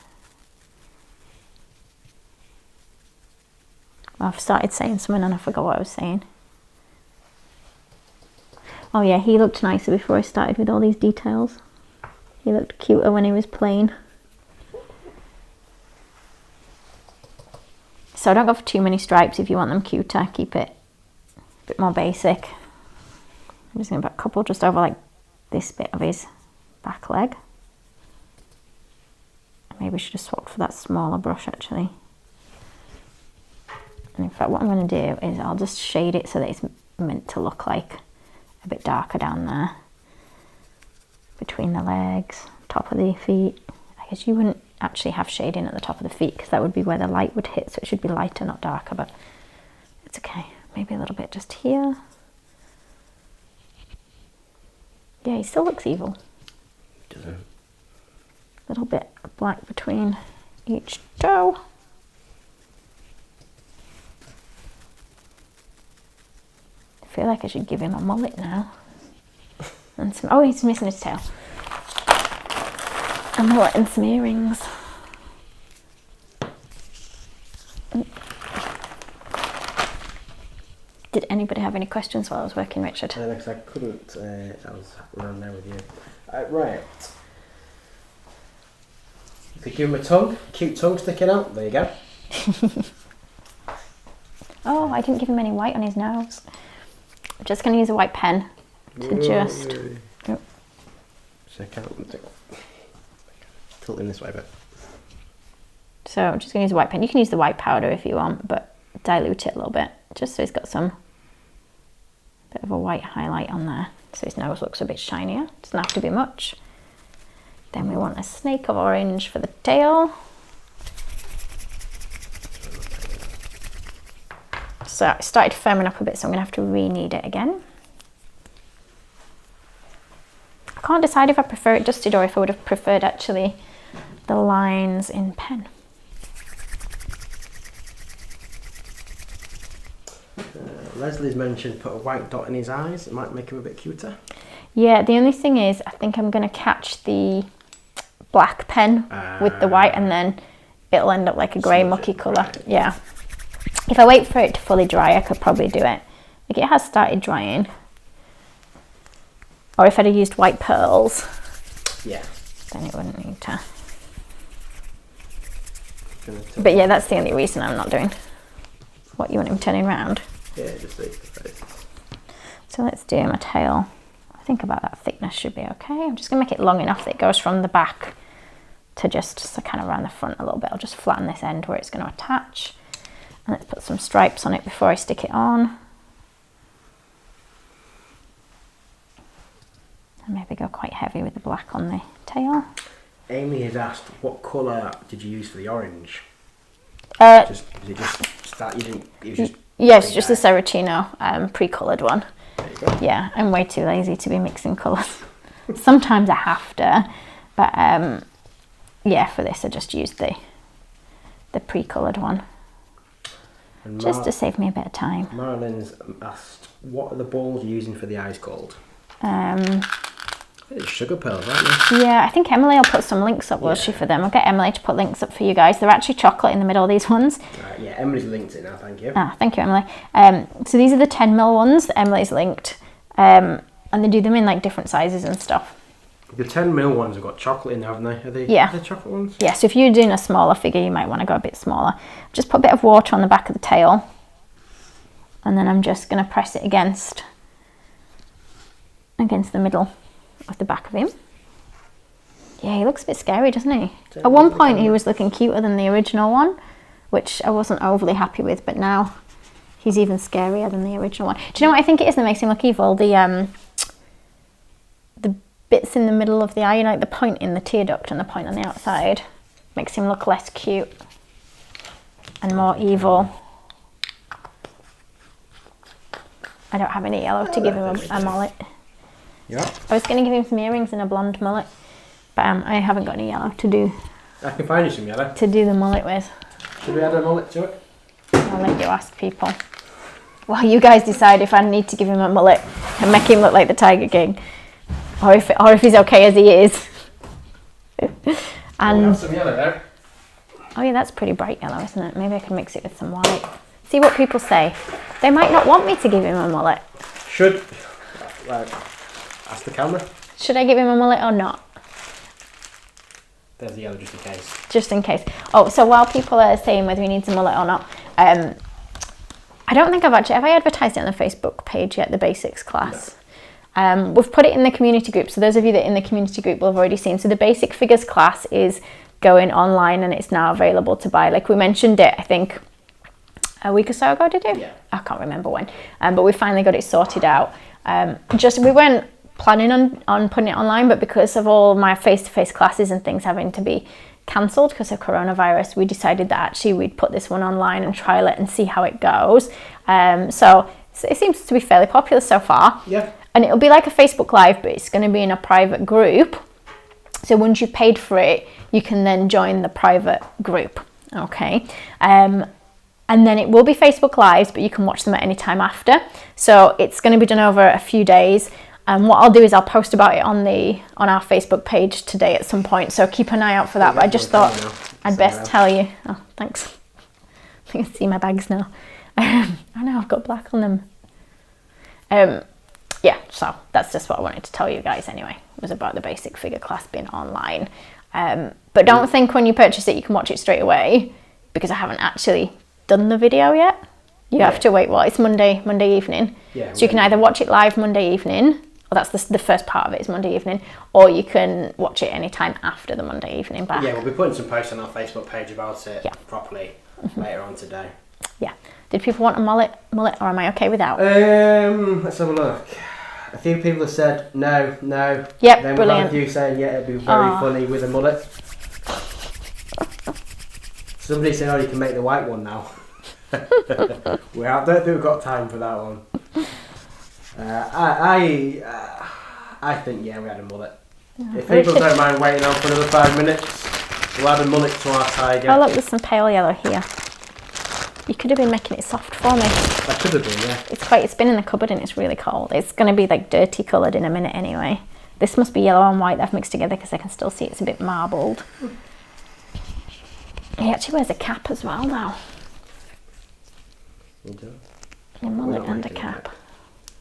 Well, I've started saying something and I forgot what I was saying. Oh yeah, he looked nicer before I started with all these details. He looked cuter when he was plain. So don't go for too many stripes if you want them cuter. Keep it a bit more basic. I'm just going to put a couple just over like this bit of his back leg. Maybe we should have swapped for that smaller brush actually. And in fact what I'm going to do is I'll just shade it so that it's meant to look like a bit darker down there. Between the legs, top of the feet. I guess you wouldn't actually have shading at the top of the feet because that would be where the light would hit, so it should be lighter, not darker, but it's okay. Maybe a little bit just here. Yeah, he still looks evil. Doesn't. A little bit of black between each toe. I feel like I should give him a mullet now. And some, oh, he's missing his tail. A mullet and some earrings. Did anybody have any questions while I was working, Richard? Because I couldn't, I was running there with you. Right. You could give him a tongue, cute tongue sticking out. There you go. Oh, I didn't give him any white on his nose. I'm just going to use a white pen to just... Oh. So I can't tilt in this way a bit. So I'm just going to use a white pen. You can use the white powder if you want, but dilute it a little bit, just so he's got some bit of a white highlight on there, so his nose looks a bit shinier. Doesn't have to be much. Then we want a snake of orange for the tail. So it started firming up a bit, so I'm going to have to re-knead it again. I can't decide if I prefer it dusted or if I would have preferred actually the lines in pen. Leslie's mentioned put a white dot in his eyes. It might make him a bit cuter. Yeah, the only thing is I think I'm going to catch the black pen with the white, and then it'll end up like a grey mucky colour. Right. Yeah. If I wait for it to fully dry, I could probably do it. Like, it has started drying. Or if I'd have used white pearls, yeah, then it wouldn't need to. But yeah, that's the only reason I'm not doing. What, you want him turning around? Yeah, just leave the face. So let's do my tail. I think about that thickness should be okay. I'm just going to make it long enough that it goes from the back to just kind of around the front a little bit. I'll just flatten this end where it's going to attach. And let's put some stripes on it before I stick it on. And maybe go quite heavy with the black on the tail. Amy has asked, what colour did you use for the orange? Yes, just the Cerretino pre-coloured one. There you go. Yeah, I'm way too lazy to be mixing colours. Sometimes I have to, but yeah, for this I just used the pre-coloured one. And just to save me a bit of time. Marilyn's asked, what are the balls you're using for the eyes called? I think it's sugar pearls, aren't they? Yeah, I think Emily will put some links up, will she, for them? I'll get Emily to put links up for you guys. They're actually chocolate in the middle of these ones. Yeah, Emily's linked it now, thank you. Ah, thank you, Emily. So these are the 10mm ones that Emily's linked. And they do them in like different sizes and stuff. The 10mm ones have got chocolate in there, haven't they? Are they, yeah. Are they chocolate ones? Yeah, so if you're doing a smaller figure, you might want to go a bit smaller. Just put a bit of water on the back of the tail. And then I'm just going to press it against the middle of the back of him. Yeah, he looks a bit scary, doesn't he? At one point he was looking cuter than the original one, which I wasn't overly happy with, but now he's even scarier than the original one. Do you know what I think it is that makes him look evil? The bits in the middle of the eye, you know, like the point in the tear duct and the point on the outside, makes him look less cute and more evil. I don't have any yellow to give him a mullet. Yeah. I was going to give him some earrings and a blonde mullet, but I haven't got any yellow to do. I can find you some yellow. To do the mullet with. Should we add a mullet to it? I'll let you ask people. Well, you guys decide if I need to give him a mullet and make him look like the Tiger King, or if he's okay as he is. And we have some yellow there. Oh yeah, that's pretty bright yellow, isn't it? Maybe I can mix it with some white. See what people say. They might not want me to give him a mullet. Should ask the camera. Should I give him a mullet or not? There's the yellow just in case. Just in case. Oh, so while people are saying whether he needs a mullet or not, I don't think have I advertised it on the Facebook page yet, the basics class? No. We've put it in the community group, so those of you that are in the community group will have already seen. So the basic figures class is going online and it's now available to buy. Like we mentioned it, I think a week or so ago, did you? Yeah. I can't remember when, but we finally got it sorted out. We weren't planning on putting it online, but because of all my face-to-face classes and things having to be cancelled because of coronavirus, we decided that actually we'd put this one online and trial it and see how it goes. So it seems to be fairly popular so far. Yeah. And it'll be like a Facebook Live, but it's going to be in a private group. So once you've paid for it, you can then join the private group. Okay. And then it will be Facebook Lives, but you can watch them at any time after. So it's going to be done over a few days. And what I'll do is I'll post about it on our Facebook page today at some point. So keep an eye out for that. But I just thought I'd best tell you. Oh, thanks. I think I see my bags now. I know I've got black on them. Yeah, so that's just what I wanted to tell you guys anyway. It was about the basic figure class being online. But don't think when you purchase it you can watch it straight away, because I haven't actually done the video yet. You have to wait, it's Monday evening. Yeah. So you can either watch it live Monday evening, or that's the first part of it is Monday evening, or you can watch it anytime after the Monday evening back. Yeah, we'll be putting some posts on our Facebook page about it properly later on today. Yeah. Did people want a mullet, or am I okay without? Let's have a look. A few people have said no. Yep, then brilliant. we've had a few saying it'd be very funny with a mullet. Somebody said, "Oh, you can make the white one now." I don't think we've got time for that one. I think we had a mullet. If people don't mind waiting on for another 5 minutes, we'll add a mullet to our tiger. Oh look, there's some pale yellow here. You could have been making it soft for me. I could have been, yeah. It's been in the cupboard and it's really cold. It's going to be like dirty coloured in a minute anyway. This must be yellow and white that I've mixed together because I can still see it's a bit marbled. He actually wears a cap as well now. He does. A mullet and a cap.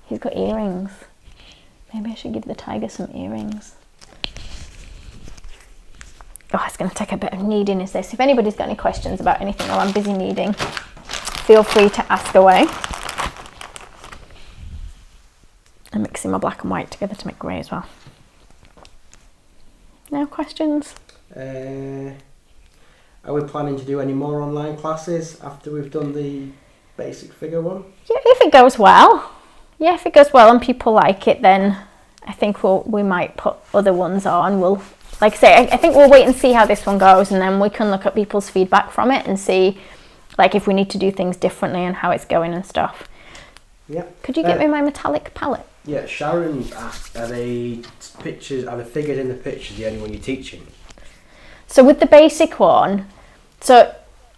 He's got earrings. Maybe I should give the tiger some earrings. Oh, it's going to take a bit of kneading, is this? If anybody's got any questions about anything while I'm busy kneading, feel free to ask away. I'm mixing my black and white together to make grey as well. No questions? Are we planning to do any more online classes after we've done the basic figure one? Yeah, if it goes well. Yeah, if it goes well and people like it, then I think we might put other ones on. We'll, like I say, I think we'll wait and see how this one goes, and then we can look at people's feedback from it and see, like, if we need to do things differently and how it's going and stuff. Yeah. Could you get me my metallic palette? Yeah, Sharon asked, are the figures in the pictures the only one you're teaching? So with the basic one, so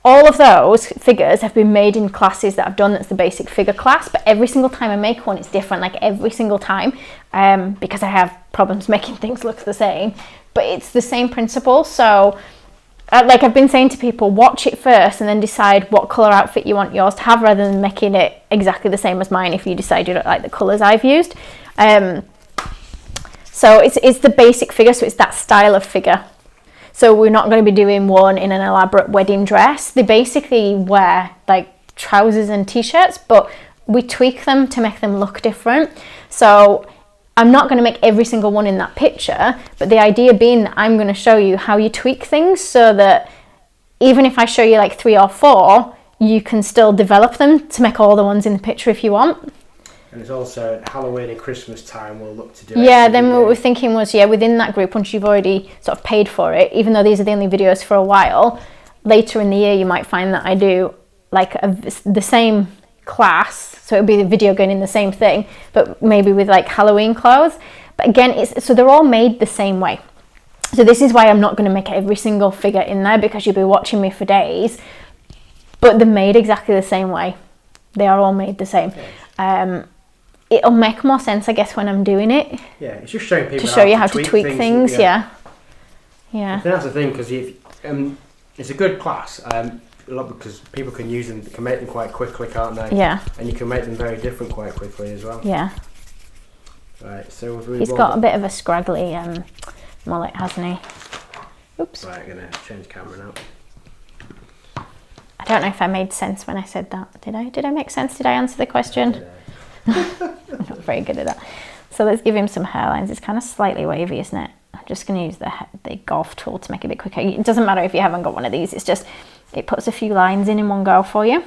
all of those figures have been made in classes that I've done that's the basic figure class, but every single time I make one it's different, like every single time, because I have problems making things look the same, but it's the same principle. So like I've been saying to people, watch it first and then decide what colour outfit you want yours to have, rather than making it exactly the same as mine if you decide you don't like the colours I've used. So it's the basic figure, so it's that style of figure. So we're not going to be doing one in an elaborate wedding dress. They basically wear like trousers and t-shirts, but we tweak them to make them look different. So I'm not going to make every single one in that picture, but the idea being that I'm going to show you how you tweak things so that even if I show you like 3 or 4, you can still develop them to make all the ones in the picture if you want. And it's also Halloween and Christmas time we'll look to do. Yeah, then what we're thinking was, within that group, once you've already sort of paid for it, even though these are the only videos for a while, later in the year you might find that I do like the same class, so it'll be the video going in the same thing, but maybe with like Halloween clothes. But again, so they're all made the same way. So this is why I'm not going to make every single figure in there, because you'll be watching me for days, but they're made exactly the same way. They are all made the same. It'll make more sense, I guess, when I'm doing it. Yeah, it's just showing people to show you how to tweak things. Yeah. I think that's the thing, because it's a good class. Because people can use them, can make them quite quickly, can't they? Yeah. And you can make them very different quite quickly as well. Yeah. Right, so he's got a bit of a scraggly mullet, hasn't he? Oops. Right, I'm going to change camera now. I don't know if I made sense when I said that. Did I? Did I make sense? Did I answer the question? I'm not very good at that. So let's give him some hairlines. It's kind of slightly wavy, isn't it? I'm just going to use the golf tool to make it a bit quicker. It doesn't matter if you haven't got one of these. It's just, it puts a few lines in one go for you.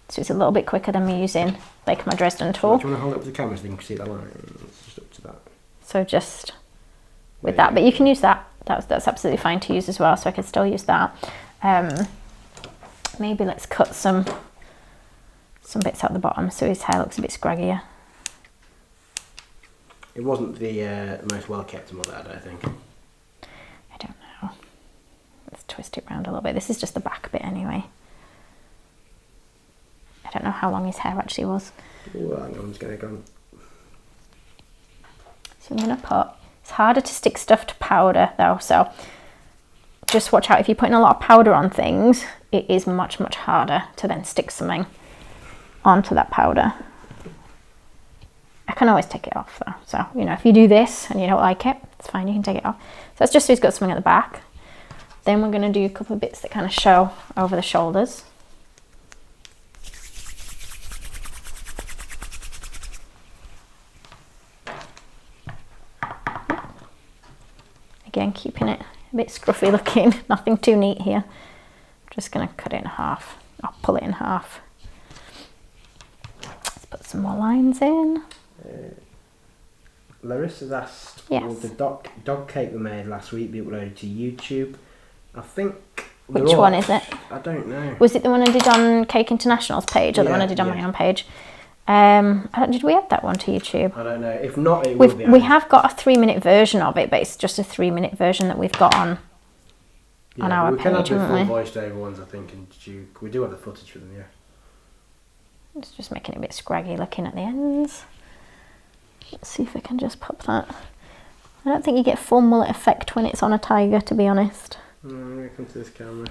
So it's a little bit quicker than me using like my Dresden tool. Do you want to hold it up to the camera so you can see that line? It's just up to that. So just with that, but you can use that. That's absolutely fine to use as well. So I can still use that. Maybe let's cut some bits out the bottom so his hair looks a bit scraggier. It wasn't the most well kept mullet, I don't think. I don't know. Let's twist it around a little bit. This is just the back bit anyway. I don't know how long his hair actually was. Ooh, hang on, I'm just going to go. So I'm going to put, it's harder to stick stuff to powder though, so just watch out. If you're putting a lot of powder on things, it is much, much harder to then stick something onto that powder. I can always take it off though. So, you know, if you do this and you don't like it, it's fine, you can take it off. So that's just so he's got something at the back. Then we're going to do a couple of bits that kind of show over the shoulders. Again, keeping it a bit scruffy looking, nothing too neat here. I'm just going to cut it in half. I'll pull it in half. Let's put some more lines in. Larissa's asked, yes. will the dog cake we made last week be uploaded to YouTube? I think... Which one is it? I don't know. Was it the one I did on Cake International's page or the one I did on my own page? Did we add that one to YouTube? I don't know. If not, it will be. We have got a 3-minute version of it, but it's just a 3-minute version that we've got on our page, can have the haven't we? full voiced over ones, I think, and we do have the footage for them, yeah. It's just making it a bit scraggy looking at the ends. Let's see if I can just pop that. I don't think you get full mullet effect when it's on a tiger, to be honest. I'm going to come to this camera.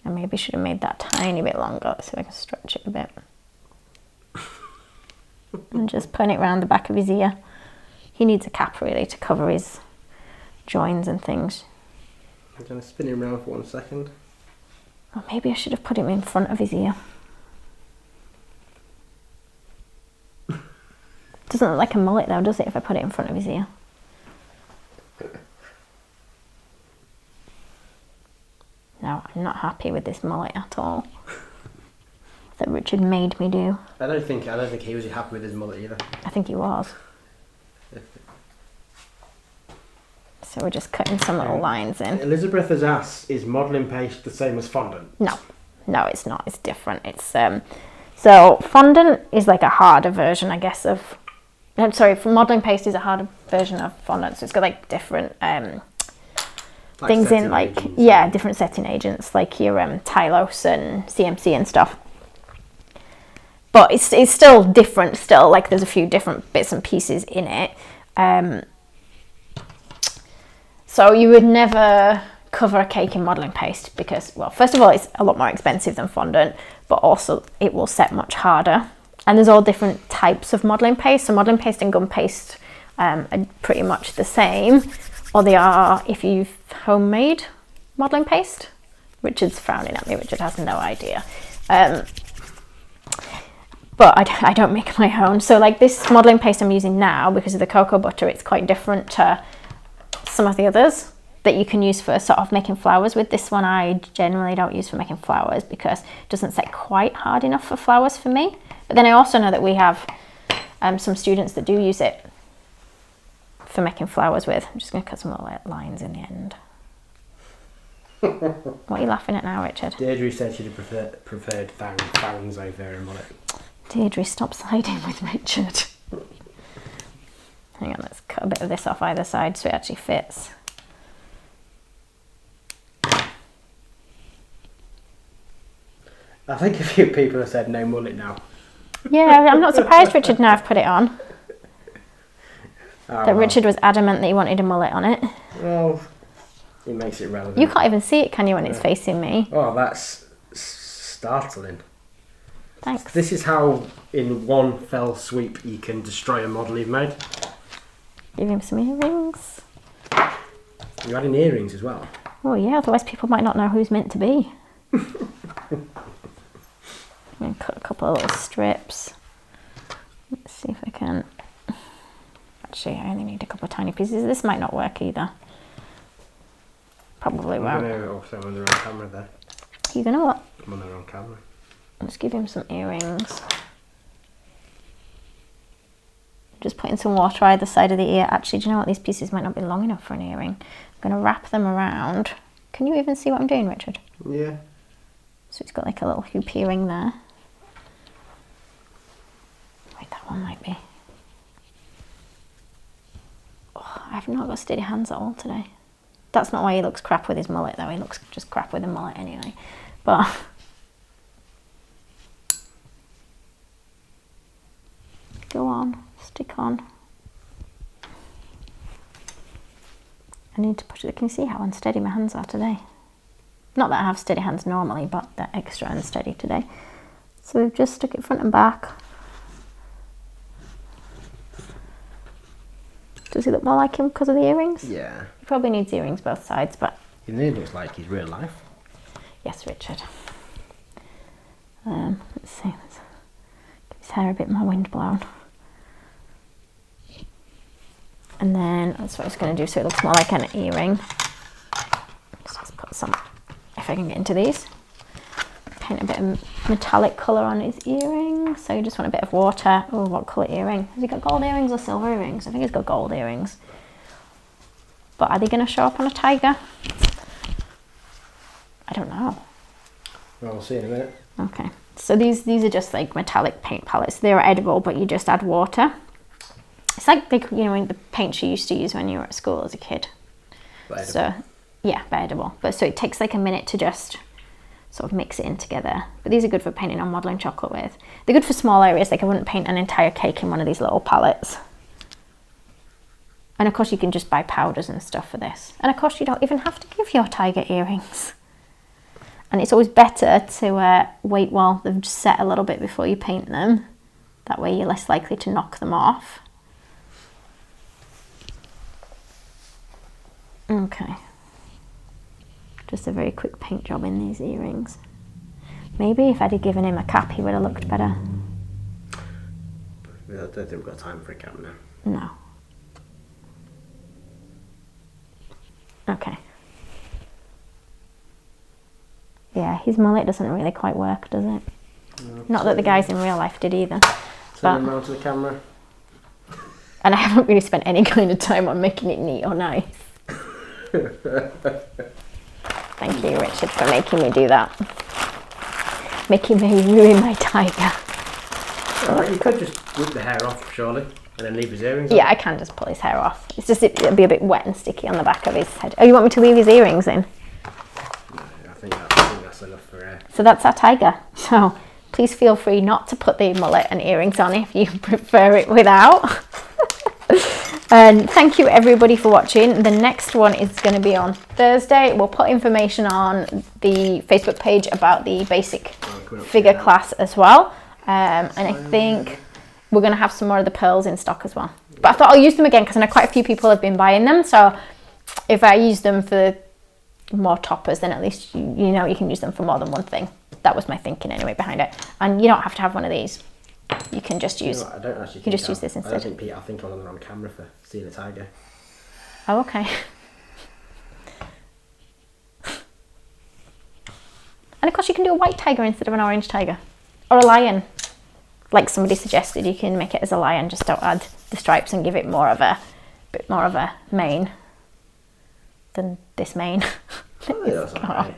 I maybe should have made that tiny bit longer so I can stretch it a bit. And just putting it around the back of his ear. He needs a cap really to cover his joins and things. I'm going to spin him around for 1 second. Or maybe I should have put him in front of his ear. Doesn't look like a mullet though, does it, if I put it in front of his ear? No, I'm not happy with this mullet at all. That Richard made me do. I don't think he was happy with his mullet either. I think he was. So we're just cutting some little lines in. Elizabeth has asked, is modelling paste the same as fondant? No, it's not. It's different. It's so fondant is like a harder version, I guess, of. I'm sorry, modelling paste is a harder version of fondant. So it's got like different things in, like different setting agents, like your Tylose and CMC and stuff. But it's still different. Still, like there's a few different bits and pieces in it. So you would never cover a cake in modelling paste because, well, first of all, it's a lot more expensive than fondant, but also it will set much harder. And there's all different types of modelling paste. So modelling paste and gum paste are pretty much the same, or they are if you've homemade modelling paste. Richard's frowning at me. Richard has no idea. But I don't make my own. So like this modelling paste I'm using now, because of the cocoa butter, it's quite different to some of the others that you can use for sort of making flowers with. This one I generally don't use for making flowers because it doesn't set quite hard enough for flowers for me. But then I also know that we have some students that do use it for making flowers with. I'm just going to cut some little lines in the end. What are you laughing at now, Richard? Deirdre said she'd have preferred fangs over a mullet. Deirdre, stop siding with Richard. Hang on, let's cut a bit of this off either side so it actually fits. I think a few people have said no mullet now. Yeah, I'm not surprised Richard now I've put it on. Richard was adamant that he wanted a mullet on it. Well, it makes it relevant. You can't even see it, can you, when it's facing me? Oh, that's startling. Thanks. This is how, in one fell sweep, you can destroy a model you've made. Give him some earrings. You adding earrings as well? Oh yeah, otherwise people might not know who's meant to be. I'm going to cut a couple of little strips. Let's see if I can. Actually, I only need a couple of tiny pieces. This might not work either. Probably won't. I'm on the wrong camera there. You gonna what? I'm on the wrong camera. Let's give him some earrings. Just putting some water either side of the ear. Actually, do you know what? These pieces might not be long enough for an earring. I'm going to wrap them around. Can you even see what I'm doing, Richard? Yeah. So it's got like a little hoop earring there. Wait, that one might be. Oh, I've not got steady hands at all today. That's not why he looks crap with his mullet though. He looks just crap with a mullet anyway. But go on, stick on. I need to push it. Can you see how unsteady my hands are today? Not that I have steady hands normally, but they're extra unsteady today. So we've just stuck it front and back. Does he look more like him because of the earrings? Yeah. He probably needs earrings both sides, but... He nearly looks like he's real life. Yes, Richard. Let's see. Let's give his hair a bit more wind blown. And then that's what I was going to do so it looks more like an earring. Just put some, if I can get into these. Paint a bit of metallic colour on his earrings. So you just want a bit of water. Oh, what colour earring? Has he got gold earrings or silver earrings? I think he's got gold earrings. But are they going to show up on a tiger? I don't know. Well, we'll see in a minute. Okay, so these are just like metallic paint palettes. They're edible, but you just add water. It's like the, you know, the paints you used to use when you were at school as a kid. But so yeah, but edible. But so it takes like a minute to just sort of mix it in together. But these are good for painting on modelling chocolate with. They're good for small areas. Like I wouldn't paint an entire cake in one of these little palettes. And of course you can just buy powders and stuff for this. And of course you don't even have to give your tiger earrings. And it's always better to wait while they've set a little bit before you paint them. That way you're less likely to knock them off. Okay. Just a very quick paint job in these earrings. Maybe if I'd have given him a cap he would have looked better. I don't think we've got time for a cap now. No. Okay. Yeah, his mullet doesn't really quite work, does it? No, not that the guys in real life did either. Turn them around to the camera. And I haven't really spent any kind of time on making it neat or nice. Thank you, Richard, for making me do that. Making me ruin my tiger. Alright, you could just whip the hair off, surely, and then leave his earrings on. Yeah, I can just pull his hair off. It's just, it'll be a bit wet and sticky on the back of his head. Oh, you want me to leave his earrings in? No, I think that's enough for hair. So that's our tiger. So please feel free not to put the mullet and earrings on if you prefer it without. And thank you everybody for watching. The next one is going to be on Thursday. We'll put information on the Facebook page about the basic figure class as well. And I think we're going to have some more of the pearls in stock as well. But I thought I'll use them again because I know quite a few people have been buying them. So if I use them for more toppers, then at least you know you can use them for more than one thing. That was my thinking anyway behind it. And you don't have to have one of these. You can just use. You know, I don't actually. You can just use this instead. I think I'm on camera for seeing a tiger. Oh, okay. And of course, you can do a white tiger instead of an orange tiger, or a lion, like somebody suggested. You can make it as a lion. Just don't add the stripes and give it more of a bit more of a mane than this mane. Oh, yeah, that's all right.